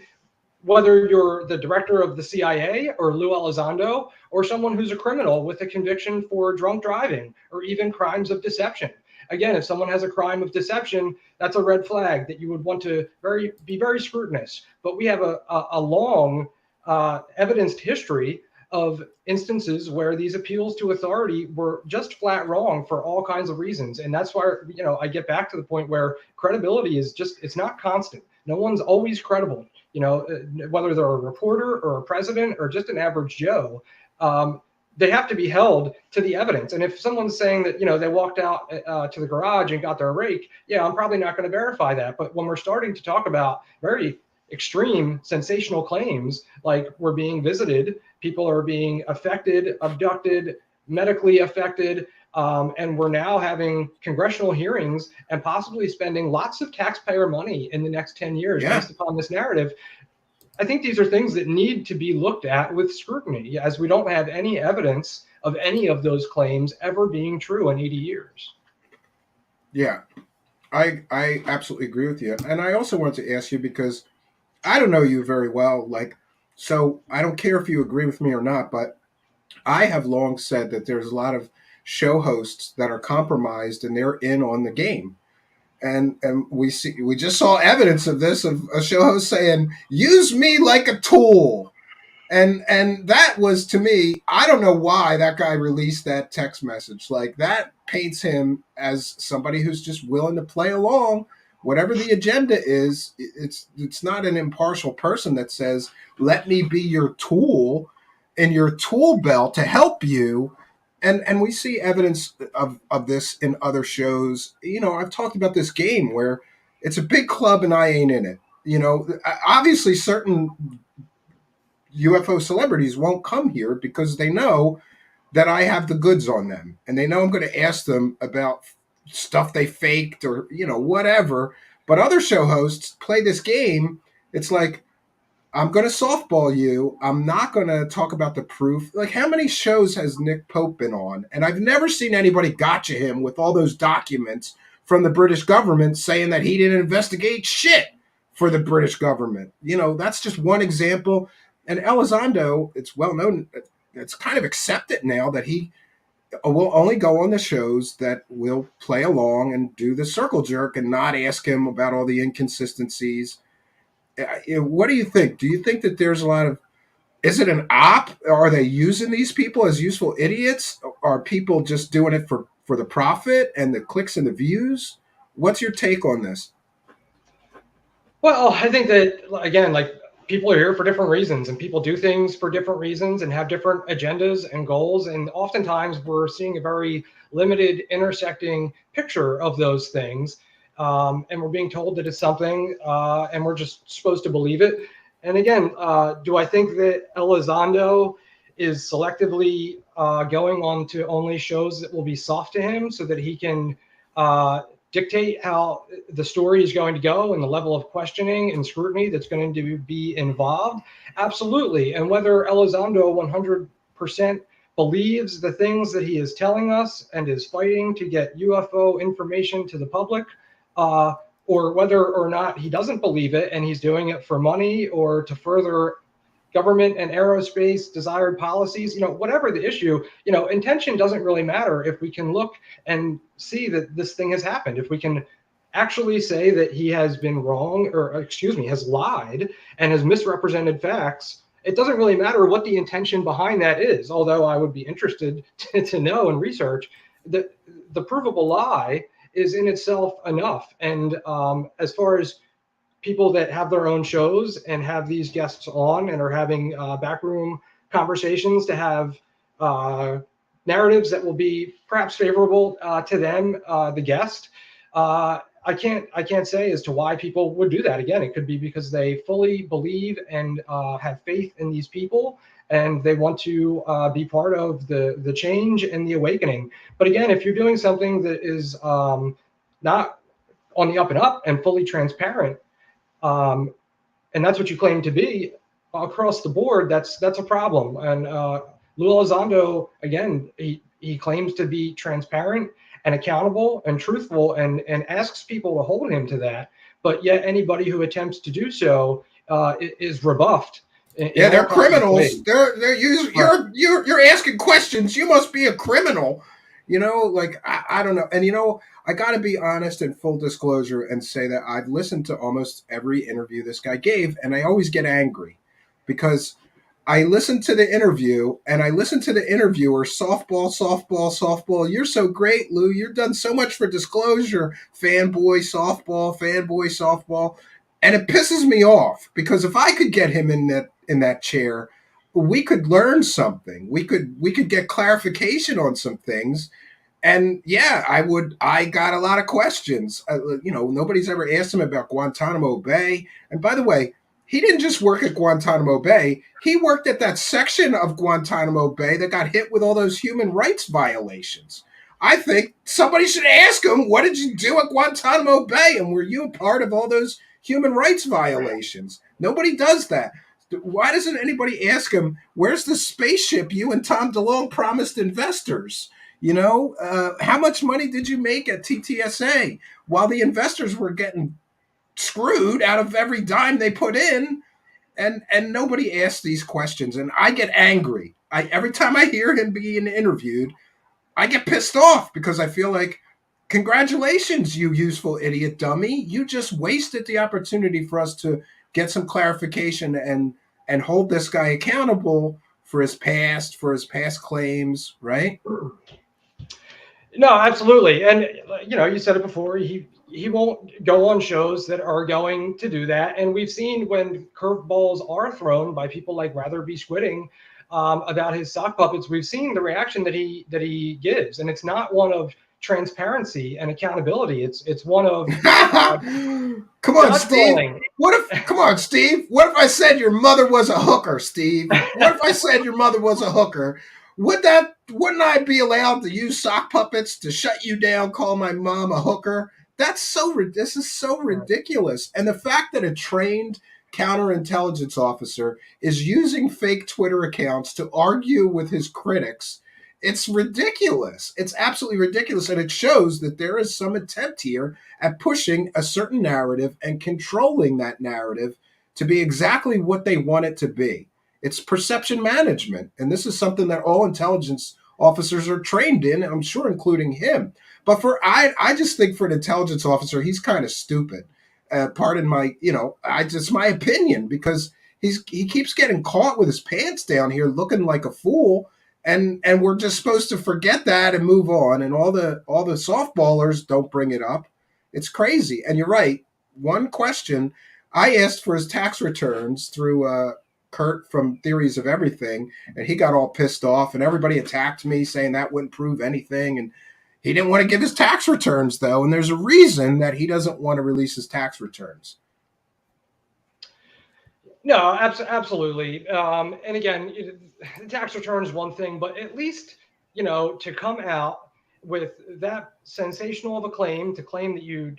whether you're the director of the CIA or Lou Elizondo, or someone who's a criminal with a conviction for drunk driving or even crimes of deception. Again, if someone has a crime of deception, that's a red flag that you would want to be very scrutinous. But we have a long evidenced history of instances where these appeals to authority were just flat wrong for all kinds of reasons. And that's why, I get back to the point where credibility is just, it's not constant. No one's always credible. Whether they're a reporter or a president or just an average Joe, they have to be held to the evidence. And if someone's saying that, they walked out to the garage and got their rake, yeah, I'm probably not going to verify that. But when we're starting to talk about very extreme sensational claims, like we're being visited, people are being affected, abducted, medically affected, and we're now having congressional hearings and possibly spending lots of taxpayer money in the next 10 years based upon this narrative. I think these are things that need to be looked at with scrutiny, as we don't have any evidence of any of those claims ever being true in 80 years. Yeah, I absolutely agree with you. And I also want to ask you, because I don't know you very well, so I don't care if you agree with me or not, but I have long said that there's a lot of show hosts that are compromised and they're in on the game. And we just saw evidence of this, of a show host saying, "Use me like a tool." And that was, to me, I don't know why that guy released that text message. Like, that paints him as somebody who's just willing to play along. Whatever the agenda is, it's not an impartial person that says, "Let me be your tool in your tool belt to help you." And we see evidence of this in other shows. I've talked about this game where it's a big club and I ain't in it. Obviously certain UFO celebrities won't come here because they know that I have the goods on them, and they know I'm going to ask them about stuff they faked or whatever. But other show hosts play this game. It's like, I'm going to softball you. I'm not going to talk about the proof. Like, how many shows has Nick Pope been on? And I've never seen anybody gotcha him with all those documents from the British government saying that he didn't investigate shit for the British government. That's just one example. And Elizondo, it's well known, it's kind of accepted now that he will only go on the shows that will play along and do the circle jerk and not ask him about all the inconsistencies. What do you think? Do you think that there's a lot of, is it an op? Are they using these people as useful idiots? Are people just doing it for the profit and the clicks and the views? What's your take on this? Well, I think that, again, like, people are here for different reasons, and people do things for different reasons and have different agendas and goals. And oftentimes we're seeing a very limited intersecting picture of those things. And we're being told that it's something, and we're just supposed to believe it. And again, do I think that Elizondo is selectively going on to only shows that will be soft to him so that he can dictate how the story is going to go and the level of questioning and scrutiny that's going to be involved? Absolutely. And whether Elizondo 100% believes the things that he is telling us and is fighting to get UFO information to the public, or whether or not he doesn't believe it and he's doing it for money or to further government and aerospace desired policies, whatever the issue, intention doesn't really matter if we can look and see that this thing has happened. If we can actually say that he has been wrong, or excuse me, has lied and has misrepresented facts, it doesn't really matter what the intention behind that is. Although I would be interested to know and research that the provable lie is in itself enough. And as far as people that have their own shows and have these guests on and are having backroom conversations to have narratives that will be perhaps favorable to them, the guest. I can't say as to why people would do that. Again, it could be because they fully believe and have faith in these people, and they want to be part of the change and the awakening. But again, if you're doing something that is not on the up and up and fully transparent, and that's what you claim to be across the board, that's a problem. And Lou Elizondo, again, he claims to be transparent and accountable and truthful, and asks people to hold him to that. But yet anybody who attempts to do so is rebuffed. Yeah, they're criminals. You're asking questions. You must be a criminal. Like I don't know. And I got to be honest and full disclosure and say that I've listened to almost every interview this guy gave, and I always get angry because I listen to the interview and I listen to the interviewer, softball, softball, softball. You're so great, Lou. You've done so much for disclosure. Fanboy, softball, fanboy, softball. And it pisses me off because if I could get him in that chair, we could learn something. We could get clarification on some things. And yeah, I got a lot of questions. Nobody's ever asked him about Guantanamo Bay. And by the way, he didn't just work at Guantanamo Bay. He worked at that section of Guantanamo Bay that got hit with all those human rights violations. I think somebody should ask him, what did you do at Guantanamo Bay? And were you a part of all those human rights violations? Nobody does that. Why doesn't anybody ask him, where's the spaceship you and Tom DeLonge promised investors? How much money did you make at TTSA while the investors were getting screwed out of every dime they put in? And nobody asks these questions. And I get angry. Every time I hear him being interviewed, I get pissed off because I feel like, congratulations, you useful idiot dummy. You just wasted the opportunity for us to get some clarification and hold this guy accountable for his past claims, right? No, absolutely. And you said it before, he won't go on shows that are going to do that. And we've seen when curveballs are thrown by people like Rather Be Squidding about his sock puppets, we've seen the reaction that he gives. And it's not one of transparency and accountability. It's one of come on, Steve. Come on, Steve. What if I said your mother was a hooker, Steve? What if I said your mother was a hooker? Wouldn't I be allowed to use sock puppets to shut you down, call my mom a hooker? This is so ridiculous. And the fact that a trained counterintelligence officer is using fake Twitter accounts to argue with his critics, it's ridiculous. It's absolutely ridiculous. And it shows that there is some attempt here at pushing a certain narrative and controlling that narrative to be exactly what they want it to be. It's perception management. And this is something that all intelligence officers are trained in, I'm sure including him. But I just think for an intelligence officer, he's kind of stupid. Pardon my, my opinion, because he keeps getting caught with his pants down here looking like a fool. And we're just supposed to forget that and move on. And all the softballers don't bring it up. It's crazy. And you're right. One question, I asked for his tax returns through Kurt from Theories of Everything, and he got all pissed off, and everybody attacked me saying that wouldn't prove anything. And he didn't want to give his tax returns, though. And there's a reason that he doesn't want to release his tax returns. No, absolutely. And again, the tax return is one thing, but at least, to come out with that sensational of a claim to claim that you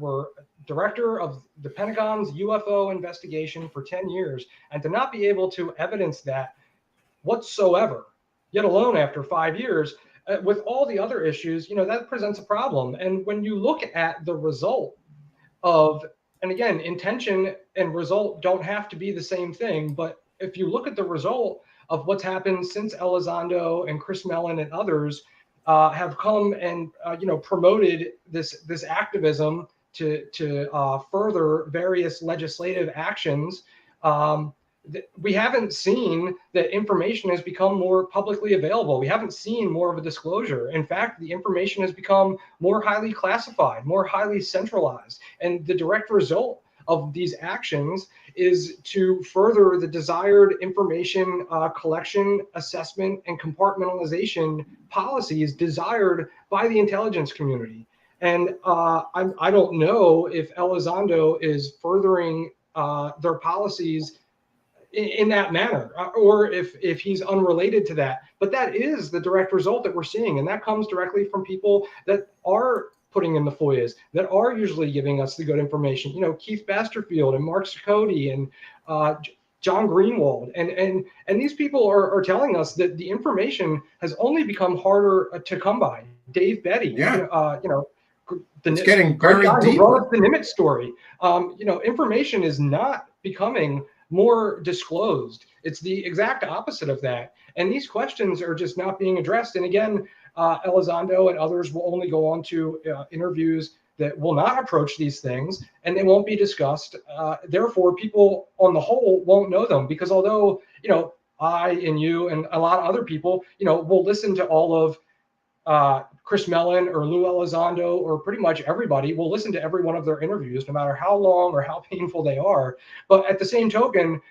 were director of the Pentagon's UFO investigation for 10 years and to not be able to evidence that whatsoever, yet alone after 5 years, with all the other issues, that presents a problem. And when you look at the result of, and again, intention and result don't have to be the same thing, but if you look at the result of what's happened since Elizondo and Chris Mellon and others have come and promoted this activism to further various legislative actions, we haven't seen that information has become more publicly available. We haven't seen more of a disclosure. In fact, the information has become more highly classified, more highly centralized. And the direct result of these actions is to further the desired information collection, assessment, and compartmentalization policies desired by the intelligence community. And I don't know if Elizondo is furthering their policies in that manner, or if he's unrelated to that. But that is the direct result that we're seeing, and that comes directly from people that are putting in the FOIAs, that are usually giving us the good information. Keith Basterfield and Mark Ciccone and John Greenwald, and these people are telling us that the information has only become harder to come by. Dave Betty, Yeah. it's getting very deep. Brought up the Nimitz story. Information is not becoming more disclosed. It's the exact opposite of that. And these questions are just not being addressed. And again, Elizondo and others will only go on to interviews that will not approach these things, and they won't be discussed. Therefore, people on the whole won't know them, because although, I and you and a lot of other people, will listen to all of Chris Mellon or Lou Elizondo or pretty much everybody, will listen to every one of their interviews, no matter how long or how painful they are. But at the same token,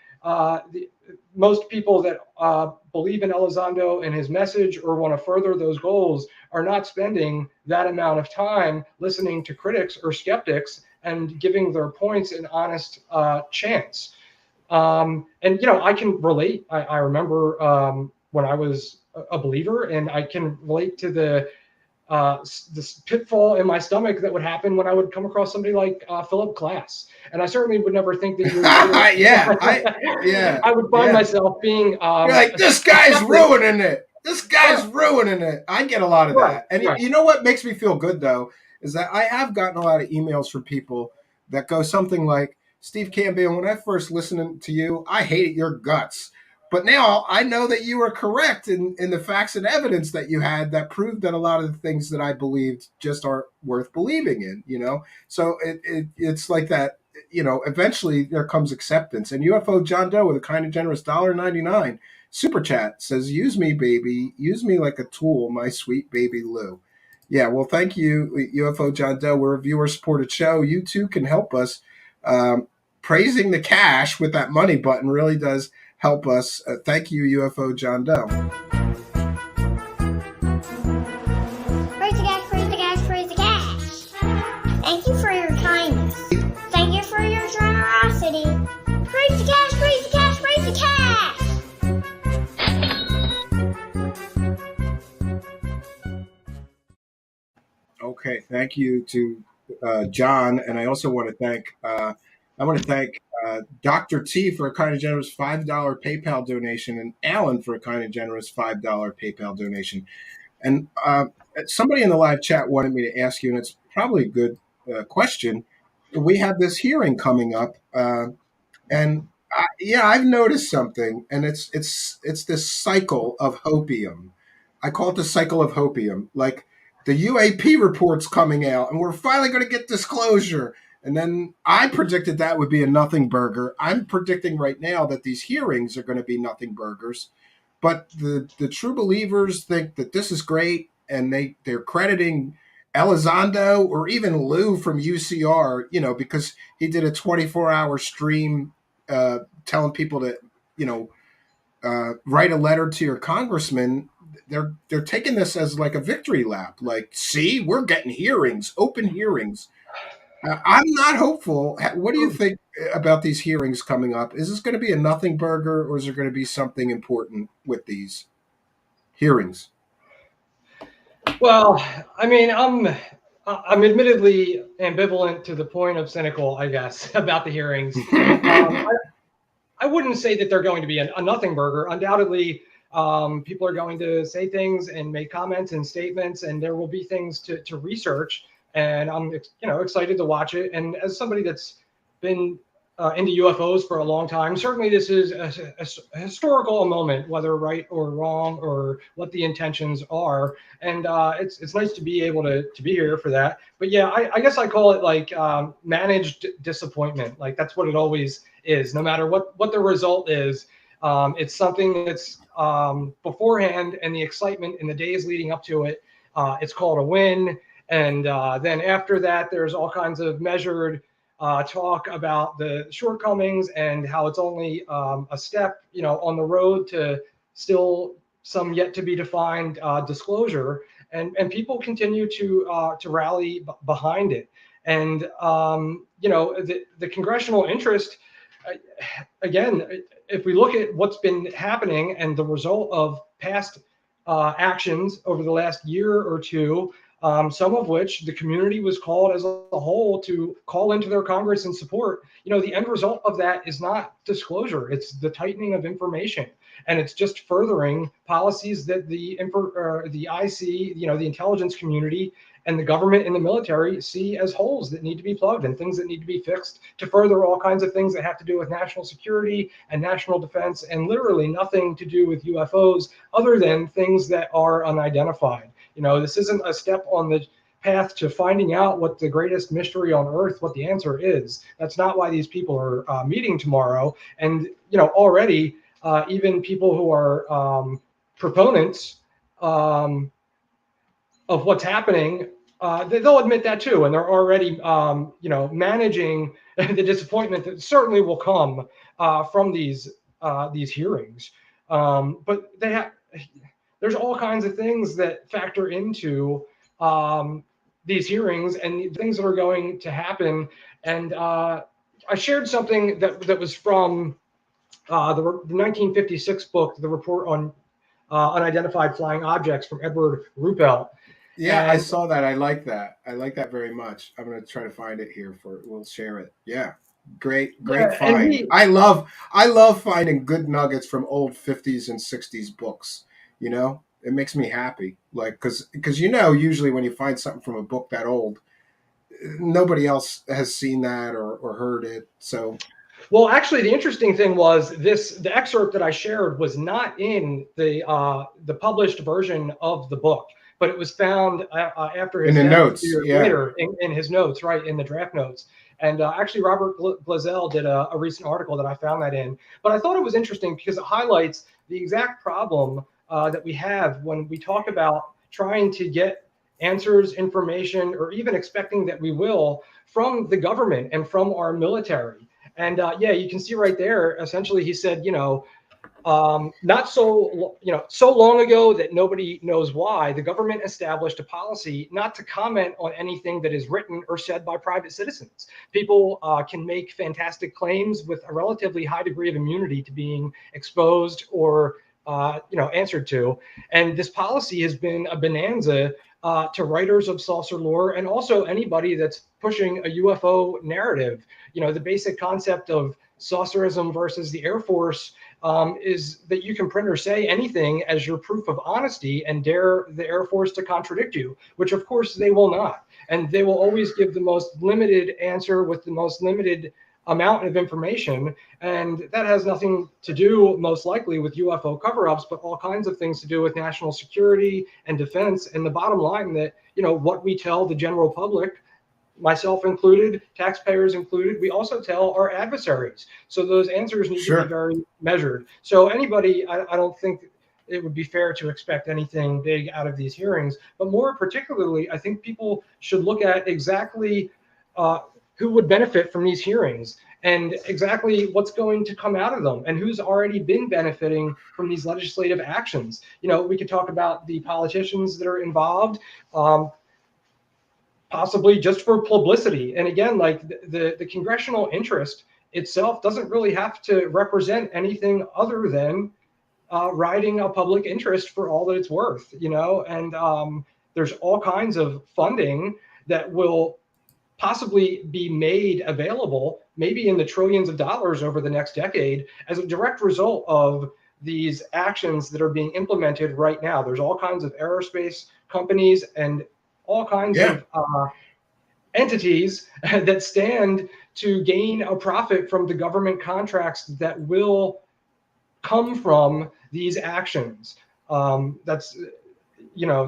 most people that believe in Elizondo and his message or want to further those goals are not spending that amount of time listening to critics or skeptics and giving their points an honest chance. And, I can relate. I remember when I was a believer, and I can relate to this pitfall in my stomach that would happen when I would come across somebody like Philip Glass. And I certainly would never think that you I would find myself being you're like, this guy's ruining it. This guy's ruining it. I get a lot of that. And you know what makes me feel good, though, is that I have gotten a lot of emails from people that go something like, Steve Cambion, when I first listened to you, I hated your guts. But now I know that you were correct in the facts and evidence that you had that proved that a lot of the things that I believed just aren't worth believing in, So it's like that, eventually there comes acceptance. And UFO John Doe with a kind of generous $1.99 super chat says, use me, baby. Use me like a tool, my sweet baby Lou. Yeah, well, thank you, UFO John Doe. We're a viewer-supported show. You too can help us. Praising the cash with that money button really does help us. Thank you, UFO John Doe. Praise the cash, praise the cash, praise the cash. Thank you for your kindness. Thank you for your generosity. Praise the cash, praise the cash, praise the cash. Okay, thank you to John, and I also want to thank Dr. T for a kind of generous $5 PayPal donation, and Alan for a kind of generous $5 PayPal donation. And somebody in the live chat wanted me to ask you, and it's probably a good question. We have this hearing coming up, and I've noticed something, and it's this cycle of hopium. I call it the cycle of hopium. Like the UAP report's coming out, and we're finally going to get disclosure. And then I predicted that would be a nothing burger. I'm predicting right now that these hearings are going to be nothing burgers. But the true believers think that this is great, and they're crediting Elizondo or even Lou from UCR, because he did a 24-hour stream telling people to, write a letter to your congressman. They're taking this as like a victory lap. Like, see, we're getting hearings, open hearings. I'm not hopeful. What do you think about these hearings coming up? Is this going to be a nothing burger, or is there going to be something important with these hearings? Well, I mean, I'm admittedly ambivalent to the point of cynical, I guess, about the hearings. I wouldn't say that they're going to be a nothing burger. Undoubtedly, people are going to say things and make comments and statements, and there will be things to research. And I'm excited to watch it. And as somebody that's been into UFOs for a long time, certainly this is a historical moment, whether right or wrong or what the intentions are. And it's nice to be able to be here for that. But yeah, I guess I call it like managed disappointment. Like that's what it always is, no matter what the result is. It's something that's beforehand, and the excitement in the days leading up to it, it's called a win. And then after that, there's all kinds of measured talk about the shortcomings and how it's only a step, on the road to still some yet to be defined disclosure. And people continue to rally behind it. And the congressional interest. Again, if we look at what's been happening and the result of past actions over the last year or two, some of which the community was called as a whole to call into their Congress and support, the end result of that is not disclosure. It's the tightening of information. And it's just furthering policies that the IC, the intelligence community and the government and the military see as holes that need to be plugged and things that need to be fixed to further all kinds of things that have to do with national security and national defense, and literally nothing to do with UFOs other than things that are unidentified. This isn't a step on the path to finding out what the greatest mystery on earth, what the answer is. That's not why these people are meeting tomorrow. And, already even people who are proponents of what's happening, they'll admit that too, and they're already, managing the disappointment that certainly will come from these hearings. But there's all kinds of things that factor into these hearings and things that are going to happen. And I shared something that was from the 1956 book, The Report on Unidentified Flying Objects, from Edward Ruppelt. Yeah, I saw that. I like that. I like that very much. I'm going to try to find it here we'll share it. Yeah. Great find. I love finding good nuggets from old 50s and 60s books. It makes me happy. Like, cause usually when you find something from a book that old, nobody else has seen that or heard it. So, well, actually, the interesting thing was the excerpt that I shared was not in the published version of the book, but it was found after his in the notes, later in his notes, right, in the draft notes. And actually, Robert Glazell did a recent article that I found that in. But I thought it was interesting because it highlights the exact problem that we have when we talk about trying to get answers, information, or even expecting that we will from the government and from our military. And you can see right there, essentially, he said, not so long ago that nobody knows why, the government established a policy not to comment on anything that is written or said by private citizens. People can make fantastic claims with a relatively high degree of immunity to being exposed or answered to. And this policy has been a bonanza to writers of saucer lore and also anybody that's pushing a UFO narrative. The basic concept of saucerism versus the Air Force is that you can print or say anything as your proof of honesty and dare the Air Force to contradict you, which of course they will not. And they will always give the most limited answer with the most limited amount of information. And that has nothing to do, most likely, with UFO cover-ups, but all kinds of things to do with national security and defense. And the bottom line that, what we tell the general public, myself included, taxpayers included, we also tell our adversaries. So those answers need to be very measured. So anybody, I don't think it would be fair to expect anything big out of these hearings. But more particularly, I think people should look at exactly who would benefit from these hearings and exactly what's going to come out of them and who's already been benefiting from these legislative actions. We could talk about the politicians that are involved, possibly just for publicity. And again, like the congressional interest itself doesn't really have to represent anything other than riding a public interest for all that it's worth, and there's all kinds of funding that will possibly be made available, maybe in the trillions of dollars over the next decade, as a direct result of these actions that are being implemented right now. There's all kinds of aerospace companies and all kinds Yeah. of entities that stand to gain a profit from the government contracts that will come from these actions. That's,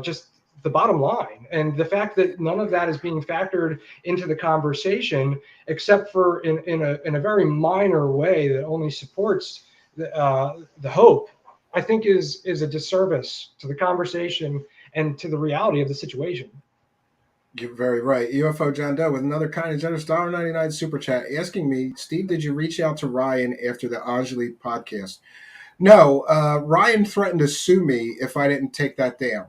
just the bottom line. And the fact that none of that is being factored into the conversation, except for in a very minor way that only supports the hope, I think is a disservice to the conversation and to the reality of the situation. You're very right. UFO John Doe with another kind and generous $1.99 super chat asking me, Steve, did you reach out to Ryan after the Anjali podcast? No, Ryan threatened to sue me if I didn't take that down.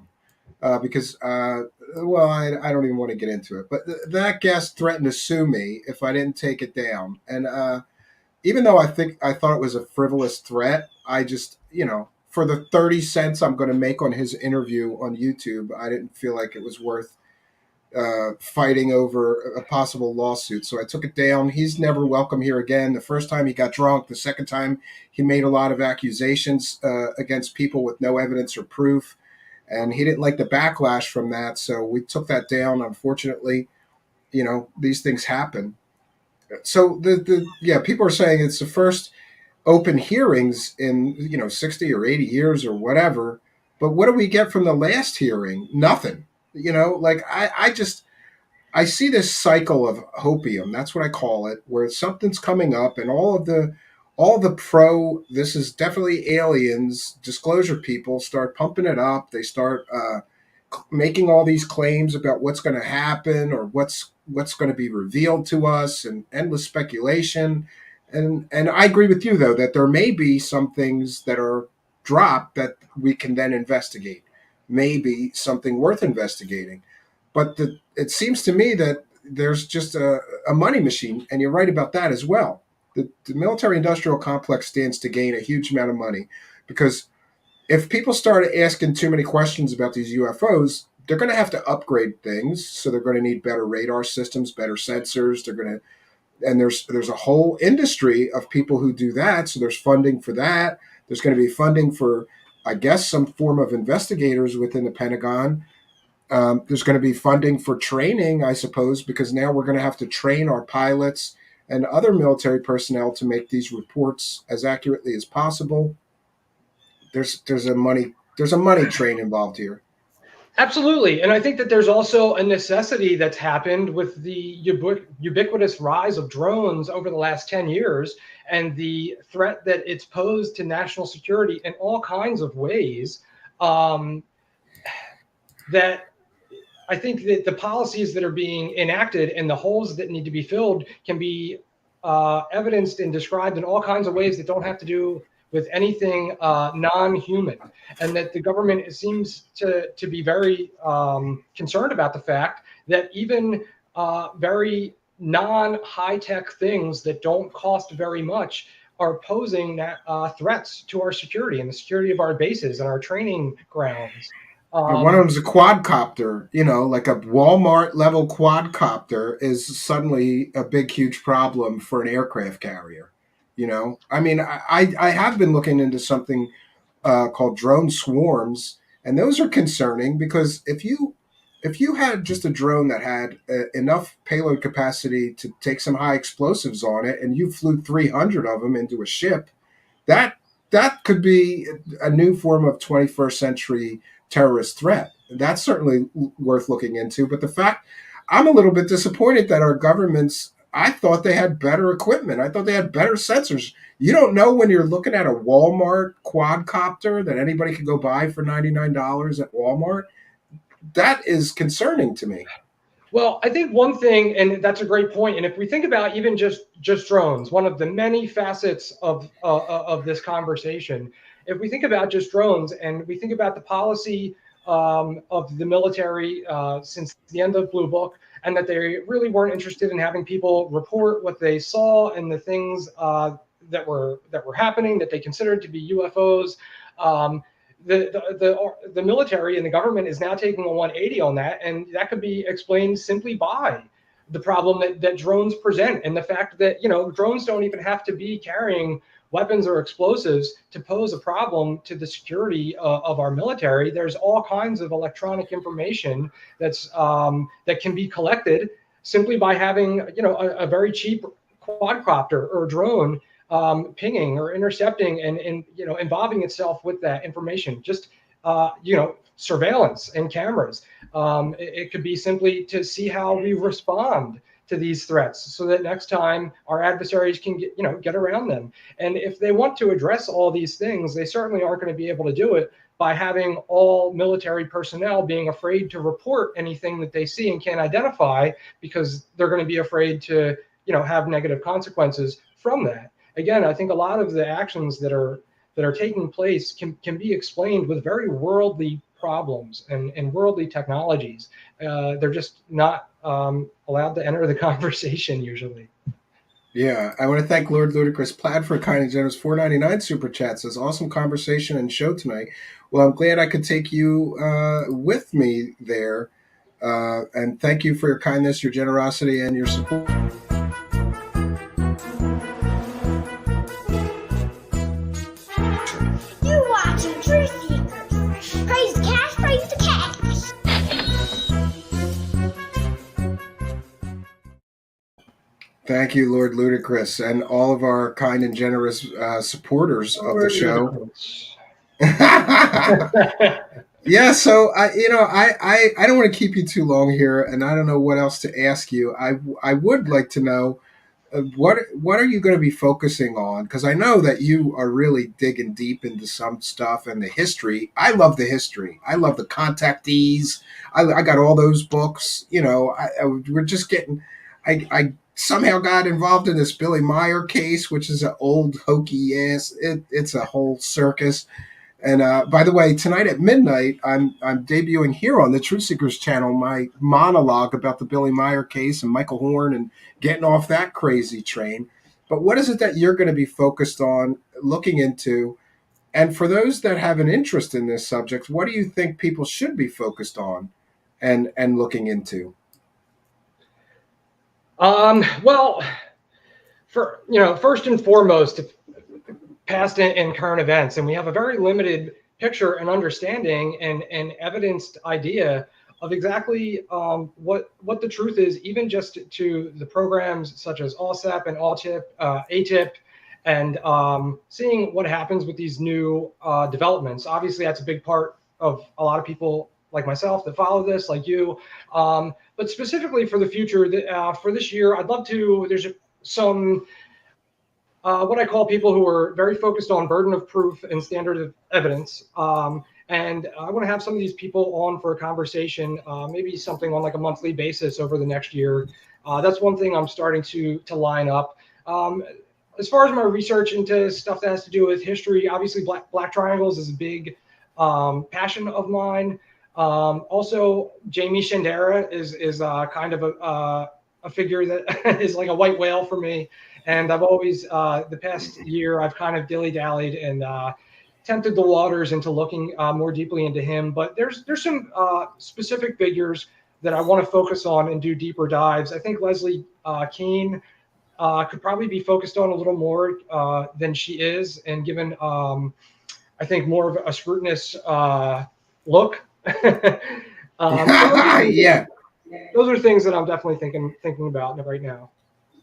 Because, well, I don't even want to get into it. But that guest threatened to sue me if I didn't take it down. And even though I thought it was a frivolous threat, I just, for the 30 cents I'm going to make on his interview on YouTube, I didn't feel like it was worth fighting over a possible lawsuit. So I took it down. He's never welcome here again. The first time he got drunk. The second time he made a lot of accusations against people with no evidence or proof. And he didn't like the backlash from that. So we took that down. Unfortunately, these things happen. So yeah, people are saying it's the first open hearings in, 60 or 80 years or whatever. But what do we get from the last hearing? Nothing. Like I see this cycle of hopium. That's what I call it, where something's coming up, and all the pro, this is definitely aliens disclosure people start pumping it up. They start making all these claims about what's going to happen or what's going to be revealed to us, and endless speculation. And I agree with you though that there may be some things that are dropped that we can then investigate. Maybe something worth investigating. But it seems to me that there's just a money machine, and you're right about that as well. The military-industrial complex stands to gain a huge amount of money because if people start asking too many questions about these UFOs, they're going to have to upgrade things. So they're going to need better radar systems, better sensors. And there's a whole industry of people who do that. So there's funding for that. There's going to be funding for, I guess, some form of investigators within the Pentagon. There's going to be funding for training, I suppose, because now we're going to have to train our pilots and other military personnel to make these reports as accurately as possible. There's a money train involved here. Absolutely. And I think that there's also a necessity that's happened with the ubiquitous rise of drones over the last 10 years and the threat that it's posed to national security in all kinds of ways, that I think that the policies that are being enacted and the holes that need to be filled can be evidenced and described in all kinds of ways that don't have to do with anything non-human, and that the government seems to be very concerned about the fact that even very non-high-tech things that don't cost very much are posing threats to our security and the security of our bases and our training grounds. One of them's a quadcopter, like a Walmart level quadcopter is suddenly a big, huge problem for an aircraft carrier. I mean, I have been looking into something called drone swarms, and those are concerning because if you had just a drone that had enough payload capacity to take some high explosives on it, and you flew 300 of them into a ship, that could be a new form of 21st century terrorist threat. That's certainly worth looking into. But the fact, I'm a little bit disappointed that our governments, I thought they had better equipment. I thought they had better sensors. You don't know when you're looking at a Walmart quadcopter that anybody could go buy for $99 at Walmart. That is concerning to me. Well, I think one thing, and that's a great point, and if we think about even just drones, one of the many facets of this conversation, if we think about just drones and we think about the policy of the military since the end of Blue Book, and that they really weren't interested in having people report what they saw and the things that were happening that they considered to be UFOs. the military and the government is now taking a 180 on that, and that could be explained simply by the problem that drones present, and the fact that drones don't even have to be carrying weapons or explosives to pose a problem to the security of our military. There's all kinds of electronic information that can be collected simply by having a very cheap quadcopter or drone pinging or intercepting and involving itself with that information. Just surveillance and cameras. It could be simply to see how we respond to these threats, so that next time our adversaries can get around them. And if they want to address all these things, they certainly aren't going to be able to do it by having all military personnel being afraid to report anything that they see and can't identify, because they're going to be afraid to have negative consequences from that. Again, I think a lot of the actions that are taking place can be explained with very worldly problems and worldly technologies. They're just not allowed to enter the conversation usually. Yeah, I want to thank Lord Ludicrous Plaid for a kind and generous $4.99 super chat. Says awesome conversation and show tonight. Well, I'm glad I could take you with me there, and thank you for your kindness, your generosity, and your support. You're watching Truth Seekers. Praise the cash, praise the cash. Thank you, Lord Ludicrous, and all of our kind and generous supporters of the show. Yeah, so I don't want to keep you too long here, and I don't know what else to ask you. I would like to know what are you going to be focusing on? Because I know that you are really digging deep into some stuff and the history. I love the history. I love the contactees. I got all those books. We're just getting. I somehow got involved in this Billy Meyer case, which is an old hokey ass. It's a whole circus. And by the way, tonight at midnight, I'm debuting here on the Truth Seekers channel my monologue about the Billy Meyer case and Michael Horn and getting off that crazy train. But what is it that you're going to be focused on, looking into? And for those that have an interest in this subject, what do you think people should be focused on and looking into? Well, first and foremost, past and current events, and we have a very limited picture and understanding and evidenced idea of exactly what the truth is, even just to the programs such as ALSEP and ATIP, and seeing what happens with these new developments. Obviously, that's a big part of a lot of people like myself that follow this, like you. But specifically for the future, for this year, I'd love to, there's some what I call people who are very focused on burden of proof and standard of evidence. And I want to have some of these people on for a conversation, maybe something on like a monthly basis over the next year. That's one thing I'm starting to line up. As far as my research into stuff that has to do with history, obviously black triangles is a big passion of mine. Also, Jamie Shandera is kind of a figure that is like a white whale for me. And I've always, the past year, I've kind of dilly-dallied and tempted the waters into looking more deeply into him. But there's some specific figures that I want to focus on and do deeper dives. I think Leslie Keene could probably be focused on a little more than she is, and given, I think, more of a scrutinous look. Yeah. Those are things that I'm definitely thinking about right now.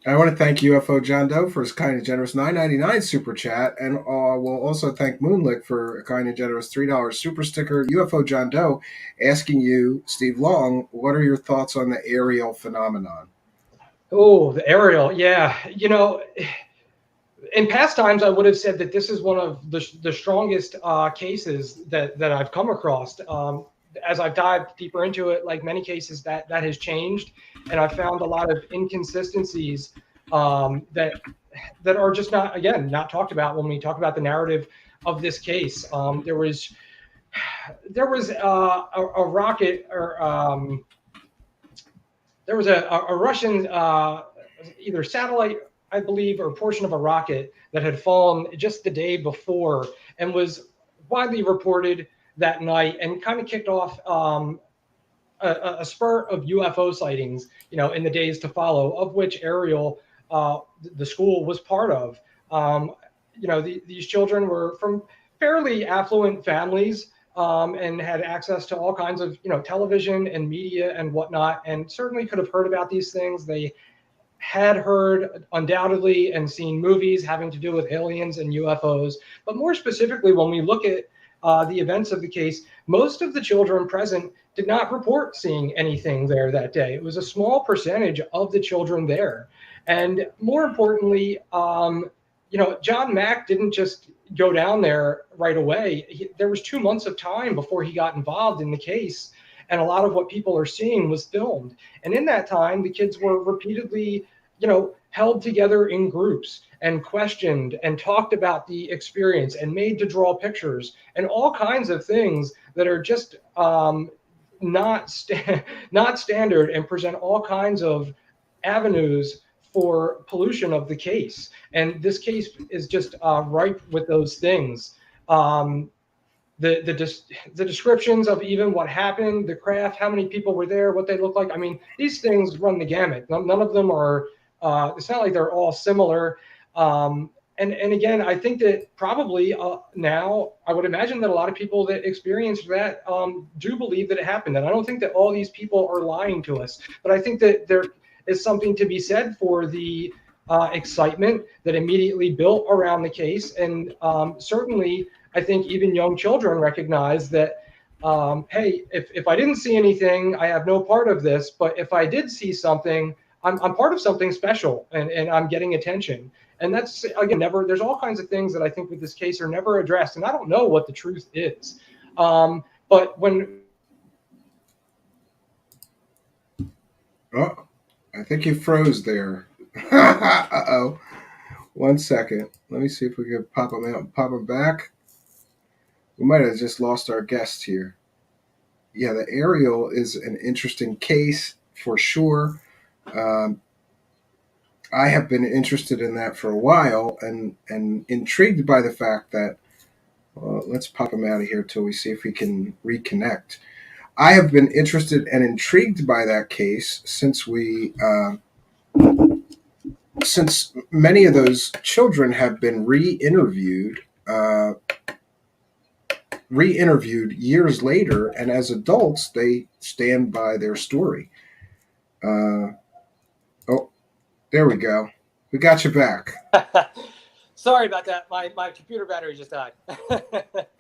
I want to thank UFO John Doe for his kind and generous $9.99 super chat, and we'll also thank Moonlick for a kind and generous $3 super sticker. UFO John Doe asking you, Steve Long, what are your thoughts on the aerial phenomenon? Oh, the aerial, yeah. In past times, I would have said that this is one of the strongest cases that I've come across. As I've dived deeper into it, like many cases, that has changed, and I've found a lot of inconsistencies that are just not talked about when we talk about the narrative of this case. There was a rocket, or there was a Russian either satellite, I believe, or portion of a rocket that had fallen just the day before and was widely reported that night and kind of kicked off a spurt of UFO sightings, in the days to follow, of which Ariel, the school, was part of. These children were from fairly affluent families, and had access to all kinds of, television and media and whatnot, and certainly could have heard about these things. They had heard undoubtedly and seen movies having to do with aliens and UFOs. But more specifically, when we look at the events of the case, most of the children present did not report seeing anything there that day. It was a small percentage of the children there. And more importantly, John Mack didn't just go down there right away. There was 2 months of time before he got involved in the case. And a lot of what people are seeing was filmed. And in that time, the kids were repeatedly, held together in groups and questioned and talked about the experience and made to draw pictures and all kinds of things that are just not standard, and present all kinds of avenues for pollution of the case. And this case is just ripe with those things. The descriptions of even what happened, the craft, how many people were there, what they look like. I mean, these things run the gamut. None of them are, it's not like they're all similar. And again, I think that probably now, I would imagine that a lot of people that experienced that do believe that it happened. And I don't think that all these people are lying to us, but I think that there is something to be said for the excitement that immediately built around the case. And certainly, I think even young children recognize that, hey, if I didn't see anything, I have no part of this. But if I did see something, I'm part of something special, and I'm getting attention. And that's, again, there's all kinds of things that I think with this case are never addressed. And I don't know what the truth is. But when... Oh, I think you froze there. Uh-oh. 1 second. Let me see if we can pop them out and pop them back. We might have just lost our guest here. Yeah, the Ariel is an interesting case for sure. I have been interested in that for a while, and intrigued by the fact that, let's pop him out of here till we see if we can reconnect. I have been interested and intrigued by that case since since many of those children have been re-interviewed years later, and as adults, they stand by their story. Oh, there we go. We got you back. Sorry about that. My computer battery just died.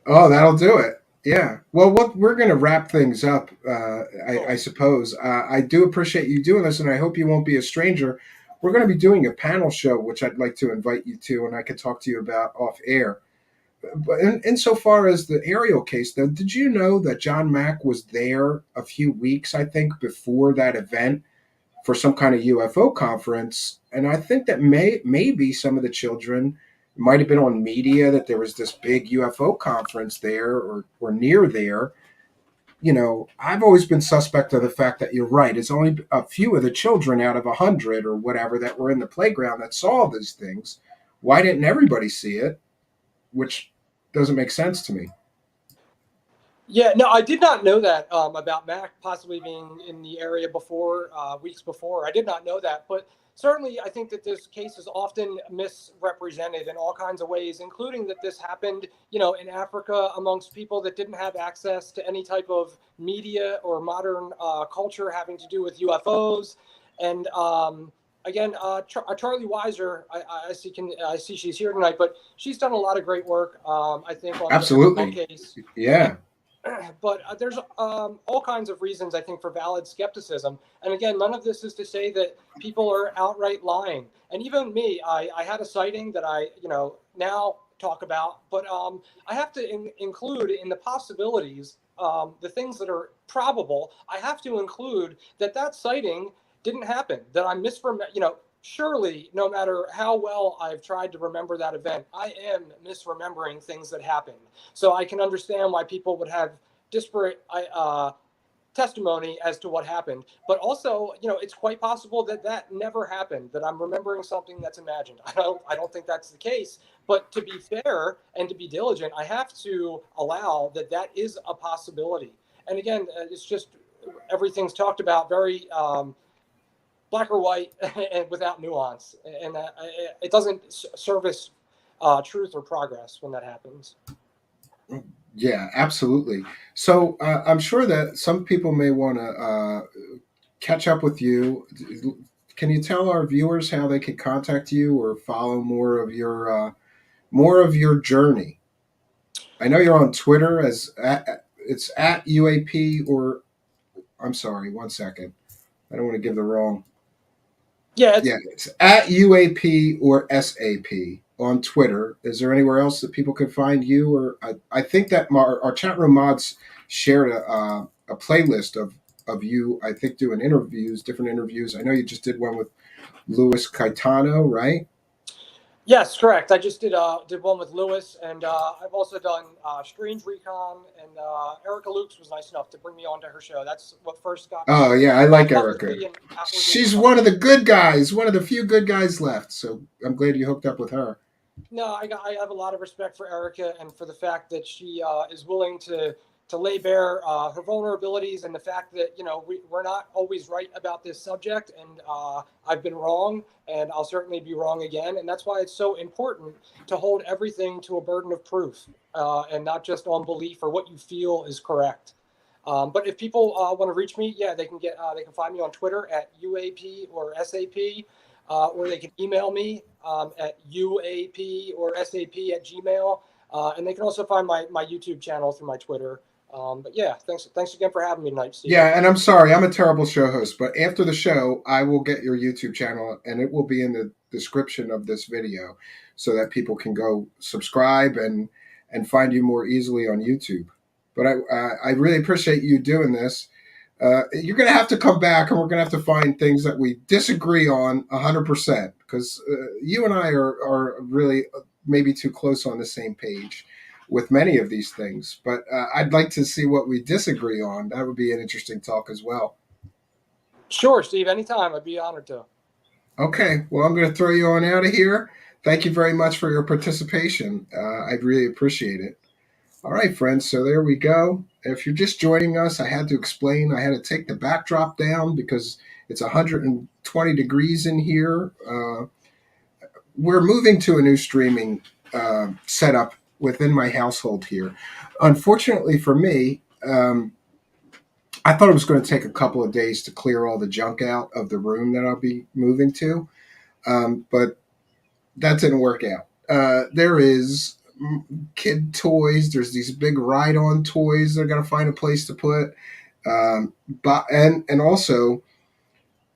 Oh, that'll do it. Yeah. Well, we're going to wrap things up, I suppose. I do appreciate you doing this, and I hope you won't be a stranger. We're going to be doing a panel show, which I'd like to invite you to, and I could talk to you about off air. But insofar as the Ariel case, though, did you know that John Mack was there a few weeks, I think, before that event for some kind of UFO conference? And I think that maybe some of the children might have been on media that there was this big UFO conference there or near there. I've always been suspect of the fact that you're right. It's only a few of the children out of 100 or whatever that were in the playground that saw these things. Why didn't everybody see it? Which doesn't make sense to me. Yeah, no, I did not know that about Mac possibly being in the area before, weeks before. I did not know that, but certainly I think that this case is often misrepresented in all kinds of ways, including that this happened, in Africa amongst people that didn't have access to any type of media or modern culture having to do with UFOs. And again, Charlie Weiser, I see she's here tonight, but she's done a lot of great work, I think, on Absolutely. the case. Yeah. But there's all kinds of reasons, I think, for valid skepticism. And again, none of this is to say that people are outright lying. And even me, I had a sighting that I, now talk about, but I have to include in the possibilities, the things that are probable. I have to include that sighting didn't happen, that I'm surely, no matter how well I've tried to remember that event, I am misremembering things that happened. So I can understand why people would have disparate testimony as to what happened. But also, it's quite possible that that never happened, that I'm remembering something that's imagined. I don't think that's the case. But to be fair and to be diligent, I have to allow that that is a possibility. And again, it's just everything's talked about very black or white and without nuance. And it doesn't service truth or progress when that happens. Yeah, absolutely. So I'm sure that some people may want to catch up with you. Can you tell our viewers how they can contact you or follow more of your journey? I know you're on Twitter it's at UAP, or I'm sorry, one second. I don't want to give the wrong. Yeah, Yeah, it's at UAP or SAP on Twitter. Is there anywhere else that people can find you? Or I think that our chat room mods shared a playlist of you. I think doing different interviews. I know you just did one with Louis Caetano, right? yes, correct. I just did one with Lewis, and I've also done Strange Recon, and Erica Lukes was nice enough to bring me onto her show. That's what first got me Oh yeah, I like Erica. publicly and outwardly. She's one of the good guys, one of the few good guys left. So I'm glad you hooked up with her. No, I have a lot of respect for Erica and for the fact that she is willing to lay bare her vulnerabilities and the fact that we're not always right about this subject, and I've been wrong, and I'll certainly be wrong again, and that's why it's so important to hold everything to a burden of proof and not just on belief or what you feel is correct. But if people want to reach me, yeah, they can find me on Twitter at UAP or SAP. Or they can email me at UAP or SAP at Gmail. And they can also find my YouTube channel through my Twitter. But yeah, thanks again for having me tonight, Steve. Yeah, and I'm sorry, I'm a terrible show host, but after the show, I will get your YouTube channel, and it will be in the description of this video, so that people can go subscribe and find you more easily on YouTube. But I really appreciate you doing this. You're going to have to come back, and we're going to have to find things that we disagree on 100%, because you and I are really maybe too close on the same page with many of these things. But I'd like to see what we disagree on. That would be an interesting talk as well. Sure, Steve. Anytime. I'd be honored to. Okay. Well, I'm going to throw you on out of here. Thank you very much for your participation. I'd really appreciate it. All right, friends. So there we go. If you're just joining us, I had to explain. I had to take the backdrop down because it's 120 degrees in here. We're moving to a new streaming setup within my household here. Unfortunately for me, I thought it was going to take a couple of days to clear all the junk out of the room that I'll be moving to, but that didn't work out. There is kid toys. There's these big ride-on toys they're going to find a place to put. But also,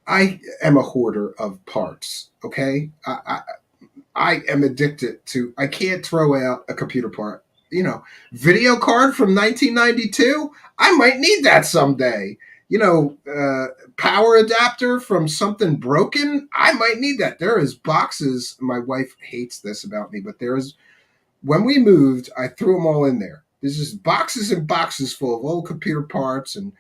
I am a hoarder of parts. Okay, I am addicted to. I can't throw out a computer part. Video card from 1992. I might need that someday. Power adapter from something broken. I might need that. There is boxes. My wife hates this about me, but there is. When we moved, I threw them all in there. There's just boxes and boxes full of old computer parts, and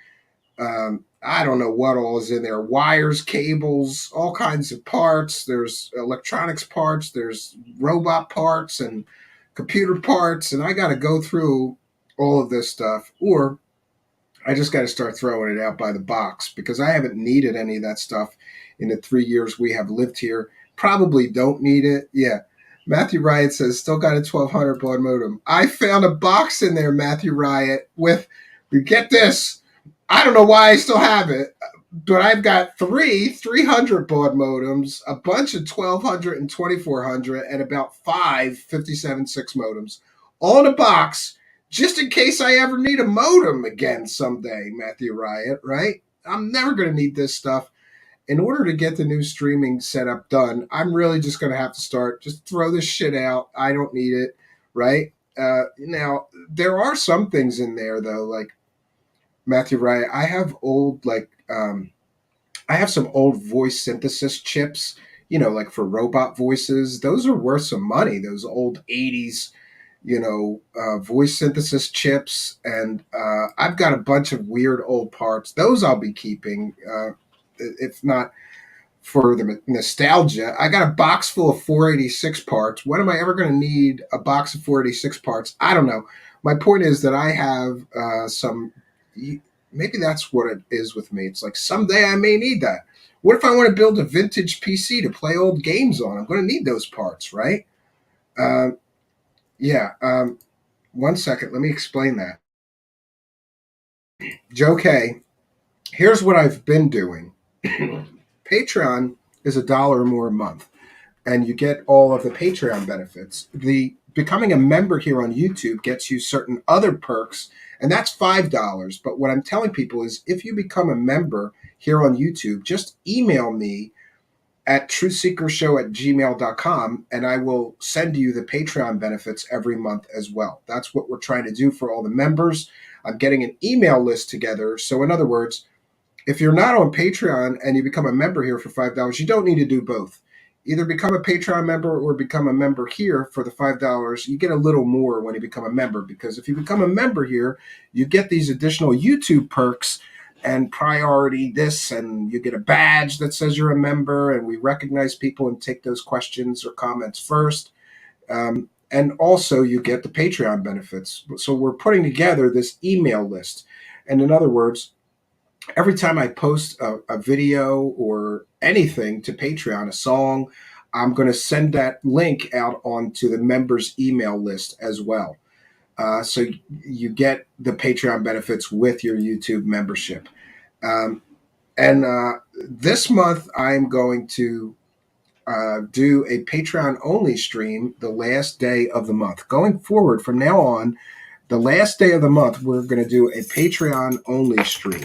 I don't know what all is in there. Wires, cables, all kinds of parts. There's electronics parts. There's robot parts and computer parts, and I got to go through all of this stuff, or I just got to start throwing it out by the box because I haven't needed any of that stuff in the 3 years we have lived here. Probably don't need it. Yeah. Matthew Riot says, still got a 1200 baud modem. I found a box in there, Matthew Riot, with, get this, I don't know why I still have it, but I've got 300 baud modems, a bunch of 1200 and 2400, and about 5 57.6 modems, all in a box, just in case I ever need a modem again someday, Matthew Riot, right? I'm never going to need this stuff. In order to get the new streaming setup done, I'm really just going to have to just throw this shit out. I don't need it, right? Now, there are some things in there, though, like Matthew Riot. I have I have some old voice synthesis chips, like for robot voices. Those are worth some money, those old 80s voice synthesis chips, and I've got a bunch of weird old parts. Those I'll be keeping, if not for the nostalgia. I got a box full of 486 parts. When am I ever going to need a box of 486 parts? I don't know. My point is that I have some. Maybe that's what it is with me. It's like someday I may need that. What if I want to build a vintage PC to play old games on? I'm going to need those parts, right? Uh, yeah. 1 second. Let me explain that. Joe K, here's what I've been doing. Patreon is $1 or more a month, and you get all of the Patreon benefits. The becoming a member here on YouTube gets you certain other perks, and that's $5. But what I'm telling people is if you become a member here on YouTube, just email me at truthseekershow@gmail.com, and I will send you the Patreon benefits every month as well. That's what we're trying to do for all the members. I'm getting an email list together. So in other words, if you're not on Patreon and you become a member here for $5, you don't need to do both. Either become a Patreon member or become a member here for the $5. You get a little more when you become a member, because if you become a member here, you get these additional YouTube perks and priority this, and you get a badge that says you're a member, and we recognize people and take those questions or comments first. And also you get the Patreon benefits. So we're putting together this email list. And in other words, every time I post a video or anything to Patreon, a song, I'm going to send that link out onto the members' email list as well. So you get the Patreon benefits with your YouTube membership. And this month, I'm going to do a Patreon only stream the last day of the month. Going forward from now on, the last day of the month, we're going to do a Patreon only stream.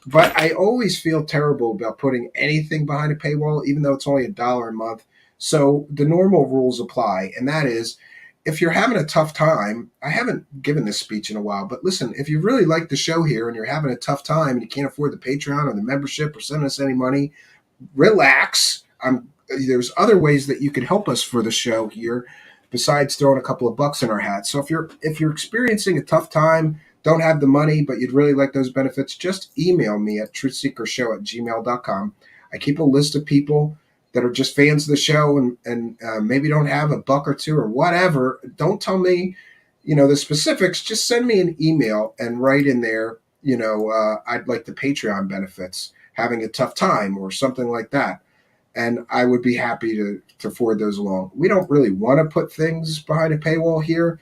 But I always feel terrible about putting anything behind a paywall, even though it's only $1 a month. So the normal rules apply, and that is, if you're having a tough time, I haven't given this speech in a while, but listen, if you really like the show here and you're having a tough time and you can't afford the Patreon or the membership or send us any money, relax. There's other ways that you can help us for the show here besides throwing a couple of bucks in our hat. So if you're experiencing a tough time, don't have the money, but you'd really like those benefits, just email me at truthseekershow@gmail.com. I keep a list of people that are just fans of the show and maybe don't have a buck or two or whatever. Don't tell me, the specifics. Just send me an email and write in there, I'd like the Patreon benefits, having a tough time or something like that. And I would be happy to forward those along. We don't really want to put things behind a paywall here.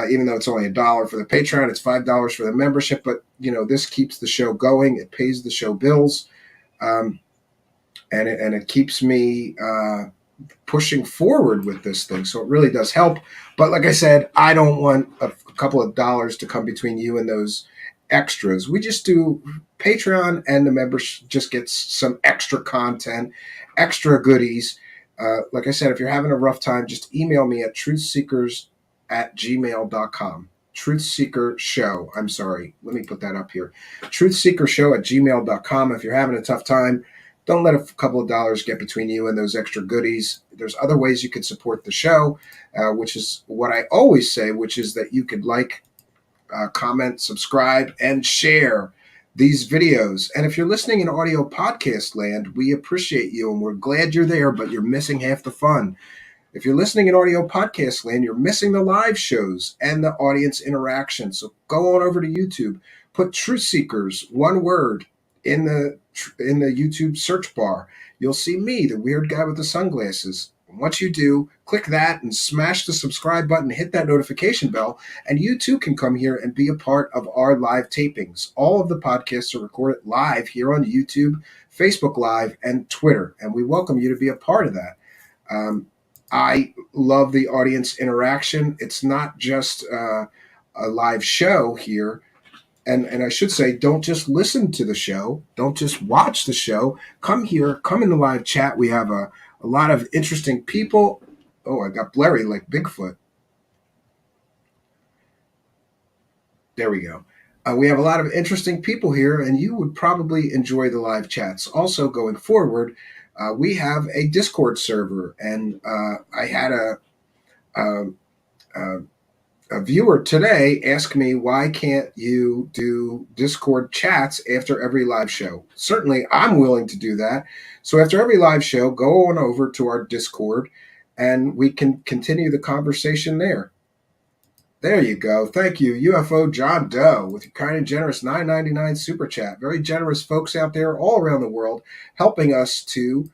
Even though it's only $1 for the Patreon, it's $5 for the membership. But, this keeps the show going. It pays the show bills. And it keeps me pushing forward with this thing. So it really does help. But like I said, I don't want a couple of dollars to come between you and those extras. We just do Patreon, and the members just gets some extra content, extra goodies. Like I said, if you're having a rough time, just email me at truthseekers@gmail.com. Truthseekershow. I'm sorry. Let me put that up here. Truthseekershow@gmail.com. If you're having a tough time, don't let a couple of dollars get between you and those extra goodies. There's other ways you can support the show, which is what I always say, which is that you could comment, subscribe, and share these videos. And if you're listening in audio podcast land, we appreciate you and we're glad you're there, but you're missing half the fun. If you're listening in audio podcast land, you're missing the live shows and the audience interaction. So go on over to YouTube, put Truth Seekers, one word, in the YouTube search bar. You'll see me, the weird guy with the sunglasses. And once you do, click that and smash the subscribe button, hit that notification bell, and you too can come here and be a part of our live tapings. All of the podcasts are recorded live here on YouTube, Facebook Live, and Twitter, and we welcome you to be a part of that. I love the audience interaction. It's not just a live show here. And I should say, don't just listen to the show. Don't just watch the show. Come here. Come in the live chat. We have a lot of interesting people. Oh, I got blurry like Bigfoot. There we go. We have a lot of interesting people here, and you would probably enjoy the live chats. Also, going forward, we have a Discord server, and I had a viewer today asked me, why can't you do Discord chats after every live show? Certainly, I'm willing to do that. So after every live show, go on over to our Discord and we can continue the conversation there. There you go. Thank you, UFO John Doe, with your kind and generous $9.99 super chat. Very generous folks out there all around the world helping us to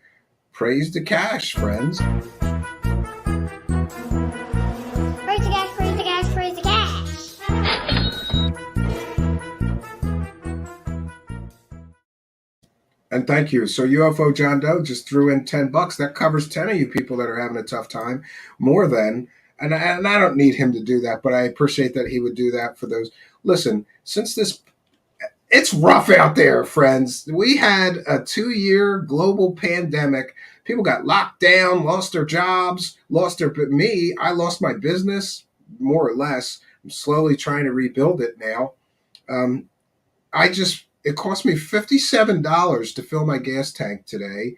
praise the cash, friends. Praise the cash, praise the cash, praise the cash. And thank you. So UFO John Doe just threw in $10. That covers 10 of you people that are having a tough time, more than. And I don't need him to do that, but I appreciate that he would do that for those. Listen, it's rough out there, friends. We had a 2-year global pandemic. People got locked down, lost their jobs, I lost my business, more or less. I'm slowly trying to rebuild it now. It cost me $57 to fill my gas tank today.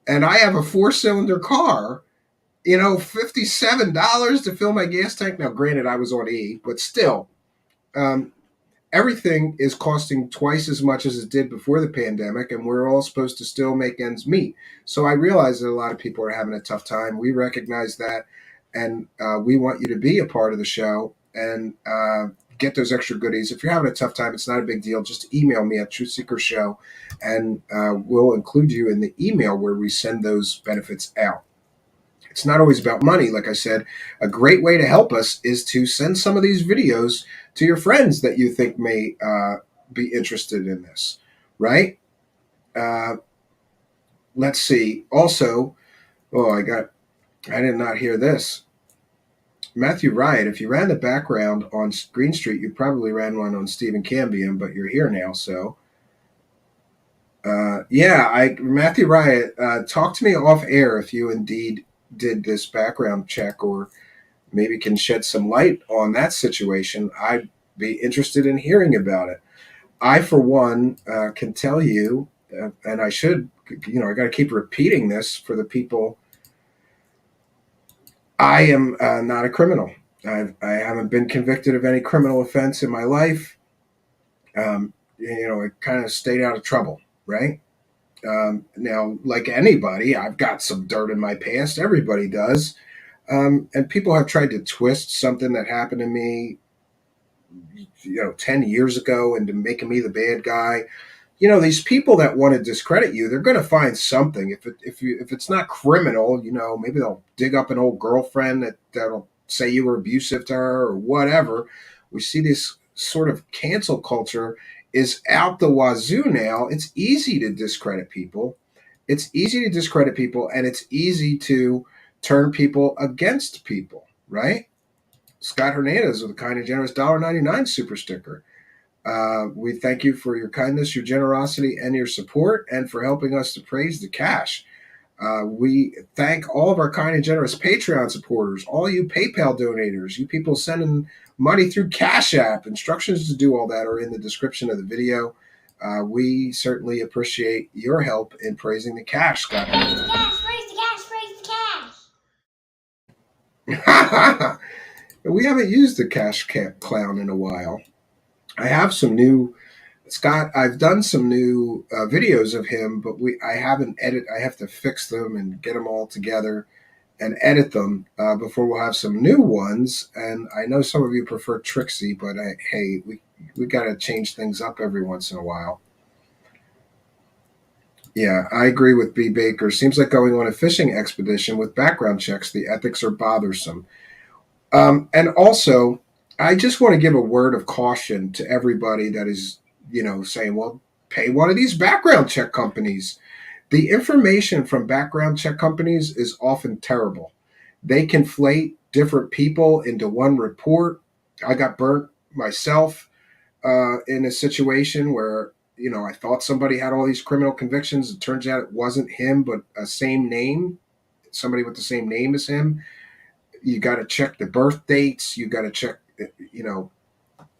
And I have a 4-cylinder car. $57 to fill my gas tank. Now, granted, I was on E, but still, everything is costing twice as much as it did before the pandemic, and we're all supposed to still make ends meet. So I realize that a lot of people are having a tough time. We recognize that, and we want you to be a part of the show and get those extra goodies. If you're having a tough time, it's not a big deal. Just email me at TruthSeekersShow, and we'll include you in the email where we send those benefits out. It's not always about money. Like I said, a great way to help us is to send some of these videos to your friends that you think may be interested in this, right? Let's see. Also, I did not hear this. Matthew Riot, if you ran the background on Green Street, you probably ran one on Stephen Cambium, but you're here now, so. Matthew Riot, talk to me off air if you indeed did this background check, or maybe can shed some light on that situation. I'd be interested in hearing about it. I, for one, can tell you, and I should, I got to keep repeating this for the people. I am not a criminal. I haven't been convicted of any criminal offense in my life. I kind of stayed out of trouble, right? Now, like anybody, I've got some dirt in my past. Everybody does. And people have tried to twist something that happened to me, 10 years ago into making me the bad guy. These people that want to discredit you, they're going to find something. If it's not criminal, maybe they'll dig up an old girlfriend that'll say you were abusive to her or whatever. We see this sort of cancel culture is out the wazoo now. It's easy to discredit people. And it's easy to turn people against people, right? Scott Hernandez with a kind and generous $1.99 super sticker. We thank you for your kindness, your generosity, and your support, and for helping us to praise the cash. We thank all of our kind and generous Patreon supporters, all you PayPal donators, you people sending money through Cash App. Instructions to do all that are in the description of the video. We certainly appreciate your help in praising the cash, Scott. Praise the cash, praise the cash, praise the cash. We haven't used the cash clown in a while. I have some new, Scott, I've done some new videos of him, but I haven't edited. I have to fix them and get them all together and edit them before we'll have some new ones. And I know some of you prefer Trixie, but hey, we got to change things up every once in a while. Yeah, I agree with B. Baker. Seems like going on a fishing expedition with background checks. The ethics are bothersome. And also, I just want to give a word of caution to everybody that is, saying, well, pay one of these background check companies. The information from background check companies is often terrible. They conflate different people into one report. I got burnt myself in a situation where, I thought somebody had all these criminal convictions. It turns out it wasn't him, but somebody with the same name as him. You got to check the birth dates. You got to check,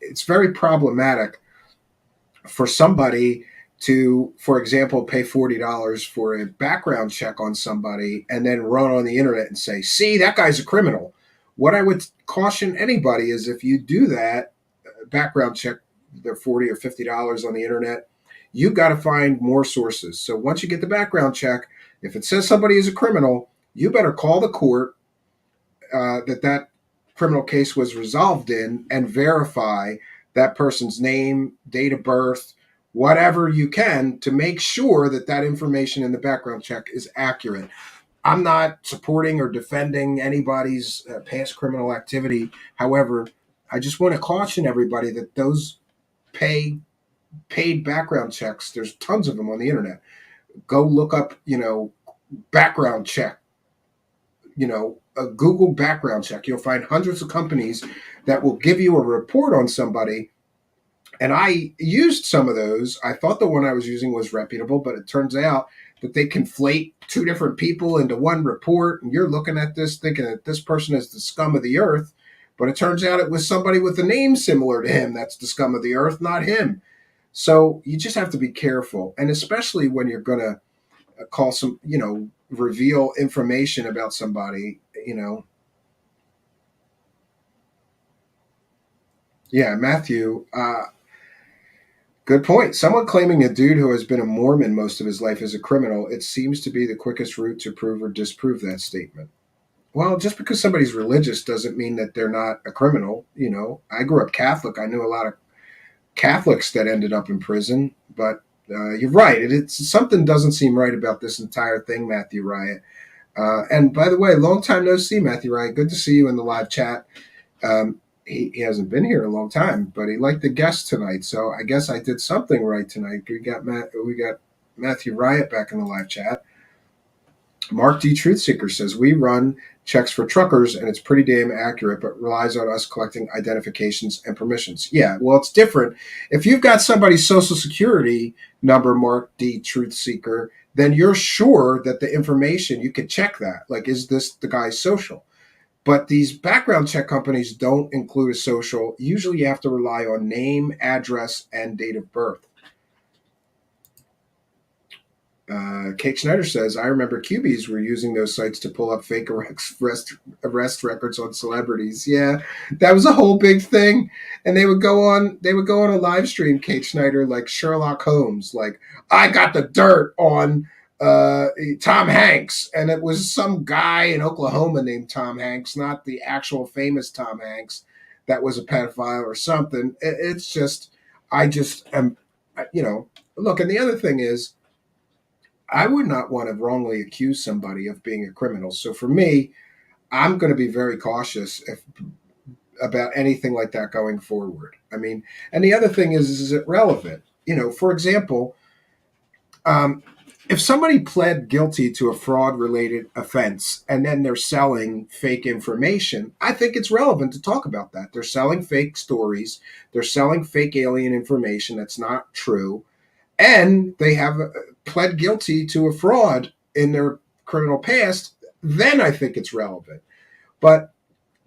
it's very problematic for somebody to, for example, pay $40 for a background check on somebody and then run on the internet and say, see, that guy's a criminal. What I would caution anybody is if you do that background check, they're $40 or $50 on the internet, you got to find more sources. So once you get the background check, if it says somebody is a criminal, you better call the court that criminal case was resolved in and verify that person's name, date of birth, whatever you can to make sure that that information in the background check is accurate. I'm not supporting or defending anybody's past criminal activity. However, I just want to caution everybody that those paid background checks, there's tons of them on the internet. Go look up, background check, a Google background check. You'll find hundreds of companies that will give you a report on somebody. And I used some of those. I thought the one I was using was reputable, but it turns out that they conflate two different people into one report. And you're looking at this thinking that this person is the scum of the earth. But it turns out it was somebody with a name similar to him that's the scum of the earth, not him. So you just have to be careful. And especially when you're going to call some, reveal information about somebody, Yeah, Matthew, good point. Someone claiming a dude who has been a Mormon most of his life is a criminal, it seems to be the quickest route to prove or disprove that statement. Well, just because somebody's religious doesn't mean that they're not a criminal. I grew up Catholic. I knew a lot of Catholics that ended up in prison, but you're right. It's something doesn't seem right about this entire thing, Matthew Riot. And by the way, long time no see, Matthew Riot. Good to see you in the live chat. He hasn't been here in a long time, but he liked the guest tonight. So I guess I did something right tonight. We got Matthew Riot back in the live chat. Mark D. Truthseeker says, we run checks for truckers, and it's pretty damn accurate, but relies on us collecting identifications and permissions. Yeah, well, it's different. If you've got somebody's social security number, Mark D. Truthseeker, then you're sure that the information, you can check that. Like, is this the guy's social? But these background check companies don't include a social. Usually you have to rely on name, address, and date of birth. Kate Schneider says, I remember QBs were using those sites to pull up fake arrest records on celebrities. Yeah, that was a whole big thing. And they would go on a live stream, Kate Schneider, like Sherlock Holmes, like, I got the dirt on Tom Hanks. And it was some guy in Oklahoma named Tom Hanks, not the actual famous Tom Hanks that was a pedophile or something. It's just, I just am, look, and the other thing is, I would not want to wrongly accuse somebody of being a criminal. So for me, I'm going to be very cautious about anything like that going forward. I mean, and the other thing is it relevant? For example, if somebody pled guilty to a fraud-related offense and then they're selling fake information, I think it's relevant to talk about that. They're selling fake stories. They're selling fake alien information that's not true. And they have pled guilty to a fraud in their criminal past, then I think it's relevant. But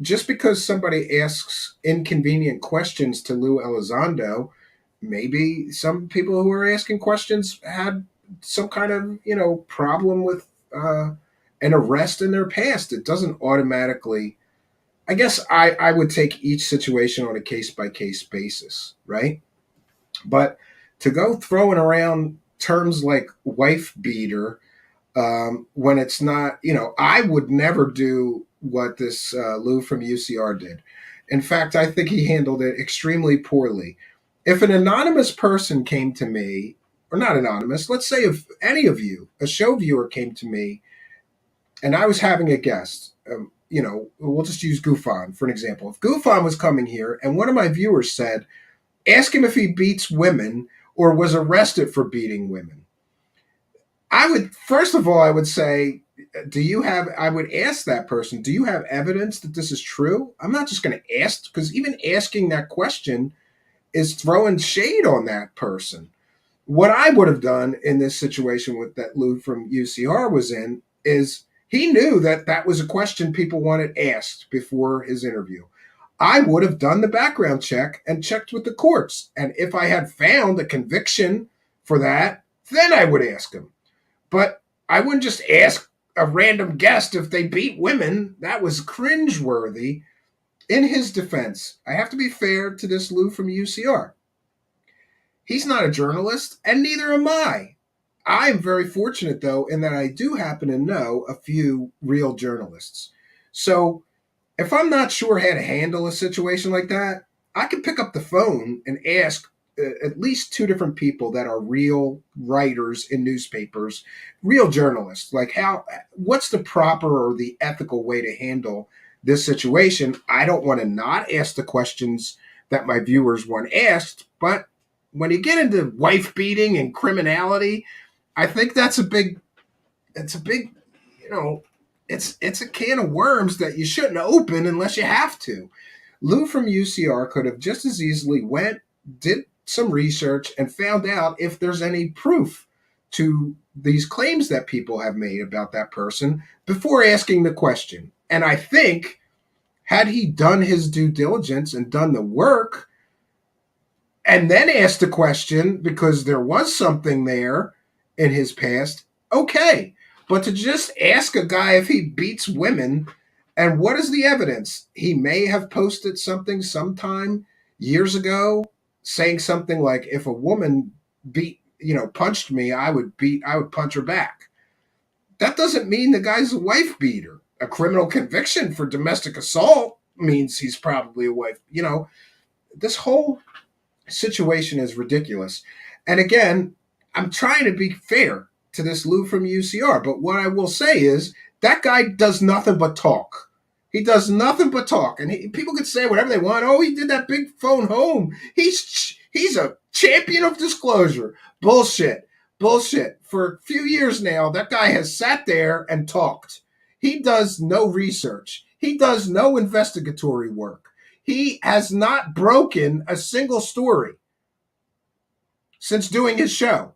just because somebody asks inconvenient questions to Lou Elizondo, maybe some people who are asking questions had some kind of, problem with an arrest in their past. It doesn't automatically, I guess I would take each situation on a case-by-case basis, right? But to go throwing around terms like wife beater when it's not, I would never do what this Lou from UCR did. In fact, I think he handled it extremely poorly. If an anonymous person came to me, or not anonymous, let's say if any of you, a show viewer came to me and I was having a guest, we'll just use Goofon for an example. If Goofon was coming here and one of my viewers said, ask him if he beats women or was arrested for beating women, I would say, I would ask that person, do you have evidence that this is true? I'm not just going to ask, because even asking that question is throwing shade on that person. What I would have done in this situation with that Lou from UCR was in is he knew that that was a question people wanted asked before his interview. I would have done the background check and checked with the courts. And if I had found a conviction for that, then I would ask him. But I wouldn't just ask a random guest if they beat women. That was cringeworthy. In his defense, I have to be fair to this Lou from UCR. He's not a journalist, and neither am I. I'm very fortunate, though, in that I do happen to know a few real journalists. So if I'm not sure how to handle a situation like that, I can pick up the phone and ask at least two different people that are real writers in newspapers, real journalists. Like, what's the proper or the ethical way to handle this situation? I don't want to not ask the questions that my viewers want asked, but when you get into wife beating and criminality, I think it's a big, it's a can of worms that you shouldn't open unless you have to. Lou from UCR could have just as easily did some research and found out if there's any proof to these claims that people have made about that person before asking the question. And I think had he done his due diligence and done the work and then asked the question because there was something there in his past, okay. But to just ask a guy if he beats women, and what is the evidence? He may have posted something sometime years ago saying something like, if a woman punched me, I would punch her back. That doesn't mean the guy's a wife beater. A criminal conviction for domestic assault means he's probably a wife. This whole situation is ridiculous. And again, I'm trying to be fair to this Lou from UCR, but what I will say is that guy does nothing but talk. He does nothing but talk, and people could say whatever they want. Oh, he did that big phone home. He's a champion of disclosure. Bullshit. For a few years now, that guy has sat there and talked. He does no research. He does no investigatory work. He has not broken a single story since doing his show.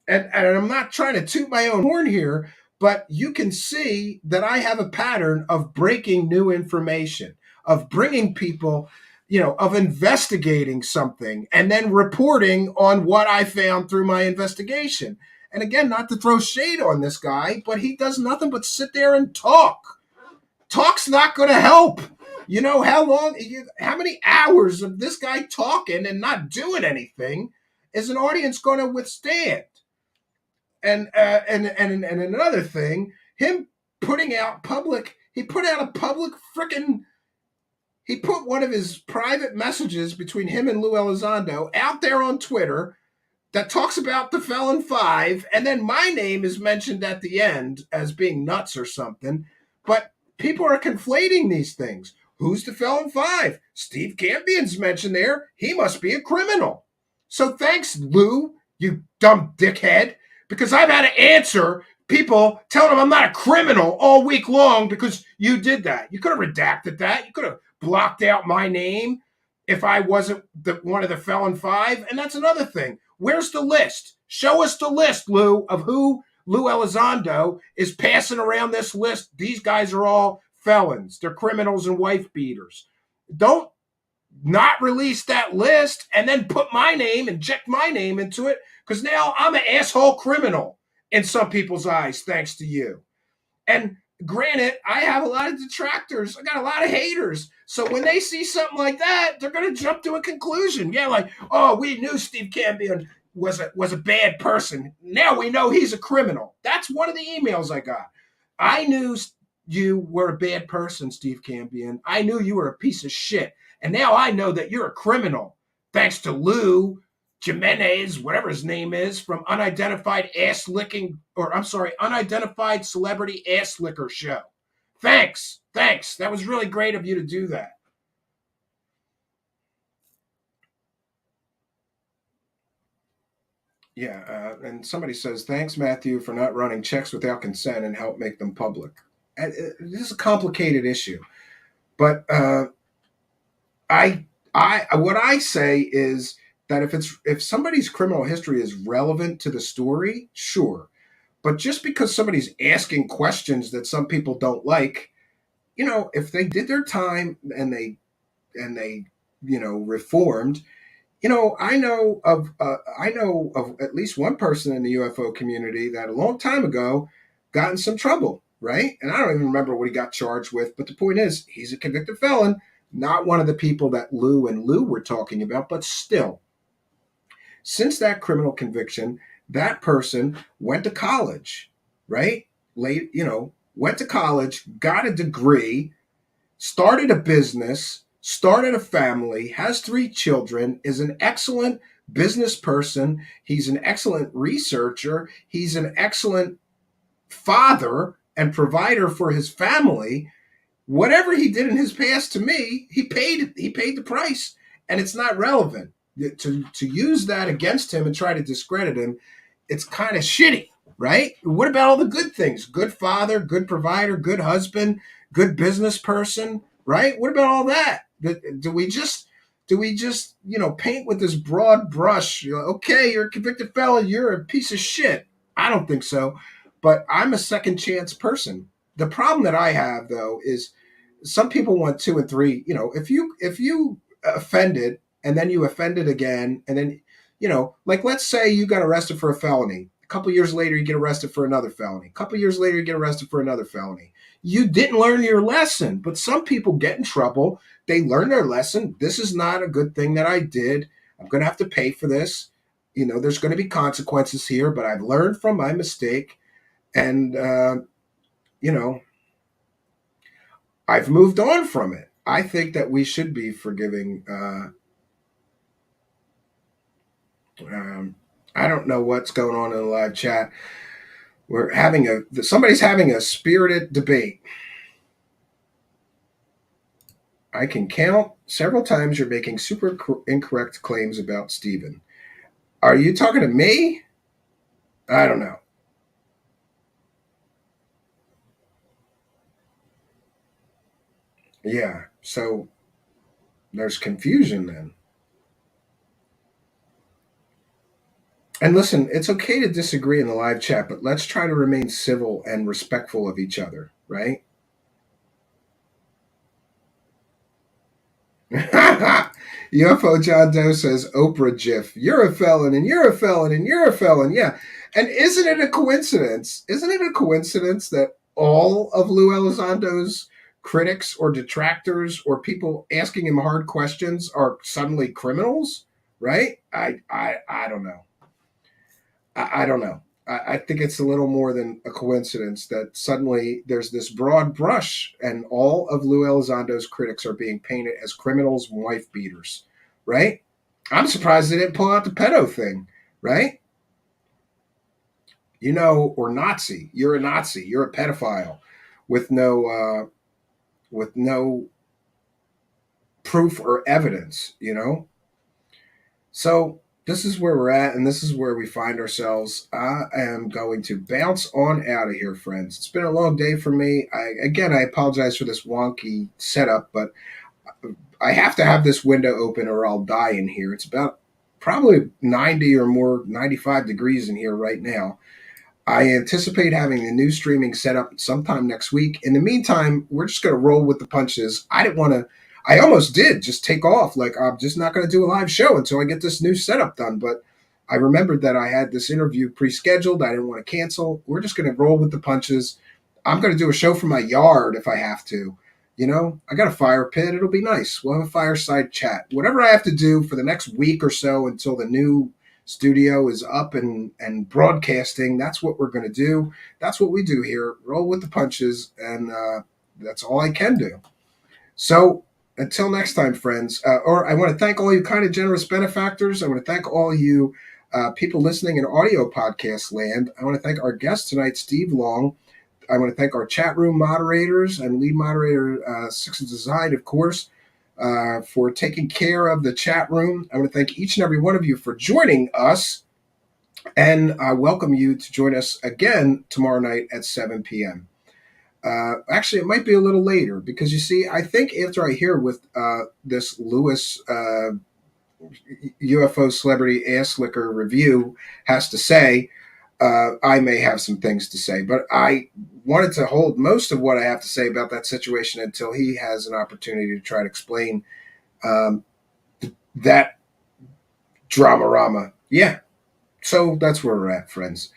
And I'm not trying to toot my own horn here, but you can see that I have a pattern of breaking new information, of bringing people, of investigating something and then reporting on what I found through my investigation. And again, not to throw shade on this guy, but he does nothing but sit there and talk. Talk's not going to help. How many hours of this guy talking and not doing anything is an audience going to withstand? And another thing, him putting out public, he put one of his private messages between him and Lou Elizondo out there on Twitter that talks about the Felon 5, and then my name is mentioned at the end as being nuts or something. But people are conflating these things. Who's the Felon 5? Steve Campion's mentioned there. He must be a criminal. So thanks, Lou, you dumb dickhead. Because I've had to answer people telling them I'm not a criminal all week long because you did that. You could have redacted that. You could have blocked out my name if I wasn't one of the Felon 5. And that's another thing. Where's the list? Show us the list, Lou, of who Lou Elizondo is passing around this list. These guys are all felons. They're criminals and wife beaters. Don't not release that list and then put my name, inject my name into it, because now I'm an asshole criminal in some people's eyes, thanks to you. And granted, I have a lot of detractors. I got a lot of haters. So when they see something like that, they're going to jump to a conclusion. Yeah, like, oh, we knew Steve Campion was a bad person. Now we know he's a criminal. That's one of the emails I got. I knew you were a bad person, Steve Campion. I knew you were a piece of shit. And now I know that you're a criminal, thanks to Lou Jimenez, whatever his name is, from Unidentified Celebrity Ass Licker Show. Thanks. That was really great of you to do that. Yeah, and somebody says, thanks, Matthew, for not running checks without consent and help make them public. This is a complicated issue, but what I say is that if somebody's criminal history is relevant to the story, sure. But just because somebody's asking questions that some people don't like, if they did their time and they reformed, I know of at least one person in the UFO community that a long time ago got in some trouble, right? And I don't even remember what he got charged with, but the point is, he's a convicted felon, not one of the people that Lou and Lou were talking about, but still, since that criminal conviction, that person went to college, right? Went to college, got a degree, started a business, started a family, has 3 children, is an excellent business person. He's an excellent researcher. He's an excellent father and provider for his family. Whatever he did in his past, to me, he paid the price, and it's not relevant. To use that against him and try to discredit him, it's kind of shitty, right? What about all the good things? Good father, good provider, good husband, good business person, right? What about all that? Do we just paint with this broad brush? Okay, you're a convicted felon, you're a piece of shit. I don't think so, but I'm a second chance person. The problem that I have, though, is some people want 2 and 3. If you offended and then you offended again, and then like, let's say you got arrested for a felony. A couple years later, you get arrested for another felony. A couple years later, you get arrested for another felony. You didn't learn your lesson, but some people get in trouble. They learn their lesson. This is not a good thing that I did. I'm going to have to pay for this. There's going to be consequences here, but I've learned from my mistake. And, I've moved on from it. I think that we should be forgiving. I don't know what's going on in the live chat. Somebody's having a spirited debate. I can count several times you're making super incorrect claims about Stephen. Are you talking to me? I don't know. Yeah, so there's confusion then. And listen, it's okay to disagree in the live chat, but let's try to remain civil and respectful of each other, right? UFO John Doe says, Oprah GIF, you're a felon, and you're a felon, and you're a felon. Yeah. And isn't it a coincidence? Isn't it a coincidence that all of Lou Elizondo's critics or detractors or people asking him hard questions are suddenly criminals? Right? I don't know. I don't know. I think it's a little more than a coincidence that suddenly there's this broad brush and all of Lou Elizondo's critics are being painted as criminals and wife beaters, right? I'm surprised they didn't pull out the pedo thing, right? Or Nazi. You're a Nazi. You're a pedophile with no proof or evidence, So this is where we're at, and this is where we find ourselves. I am going to bounce on out of here, friends. It's been a long day for me. I apologize for this wonky setup, but I have to have this window open or I'll die in here. It's about probably 90 or more, 95 degrees in here right now. I anticipate having the new streaming set up sometime next week. In the meantime, we're just going to roll with the punches. I almost did just take off. Like, I'm just not going to do a live show until I get this new setup done. But I remembered that I had this interview pre-scheduled. I didn't want to cancel. We're just going to roll with the punches. I'm going to do a show from my yard if I have to. I got a fire pit. It'll be nice. We'll have a fireside chat. Whatever I have to do for the next week or so until the new studio is up and broadcasting, that's what we're going to do. That's what we do here. Roll with the punches. And that's all I can do. So, until next time, friends, I want to thank all you kind of generous benefactors. I want to thank all you people listening in audio podcast land. I want to thank our guest tonight, Steve Long. I want to thank our chat room moderators and lead moderator, Six of Design, of course, for taking care of the chat room. I want to thank each and every one of you for joining us. And I welcome you to join us again tomorrow night at 7 p.m. Actually, it might be a little later because you see, I think after I hear what this Lewis UFO celebrity ass licker review has to say, I may have some things to say. But I wanted to hold most of what I have to say about that situation until he has an opportunity to try to explain that drama-rama. Yeah. So that's where we're at, friends.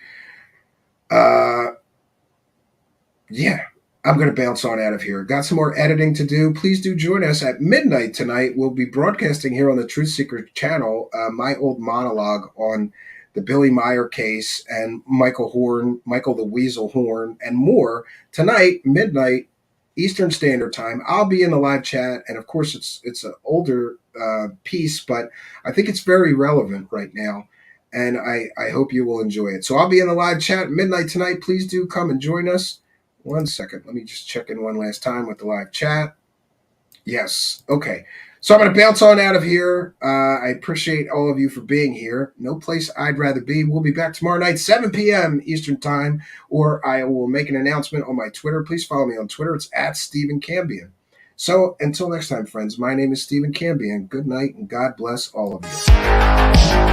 yeah, I'm going to bounce on out of here. Got some more editing to do. Please do join us at midnight tonight. We'll be broadcasting here on the Truth Seeker channel my old monologue on the Billy Meyer case and Michael the Weasel Horn, and more tonight, midnight Eastern Standard Time. I'll be in the live chat, and of course, it's an older piece, but I think it's very relevant right now. And I hope you will enjoy it. So I'll be in the live chat at midnight tonight. Please do come and join us. One second. Let me just check in one last time with the live chat. Yes. Okay. So I'm going to bounce on out of here. I appreciate all of you for being here. No place I'd rather be. We'll be back tomorrow night, 7 p.m. Eastern Time, or I will make an announcement on my Twitter. Please follow me on Twitter. It's at Stephen Cambion. So until next time, friends, my name is Stephen Cambion. Good night and God bless all of you.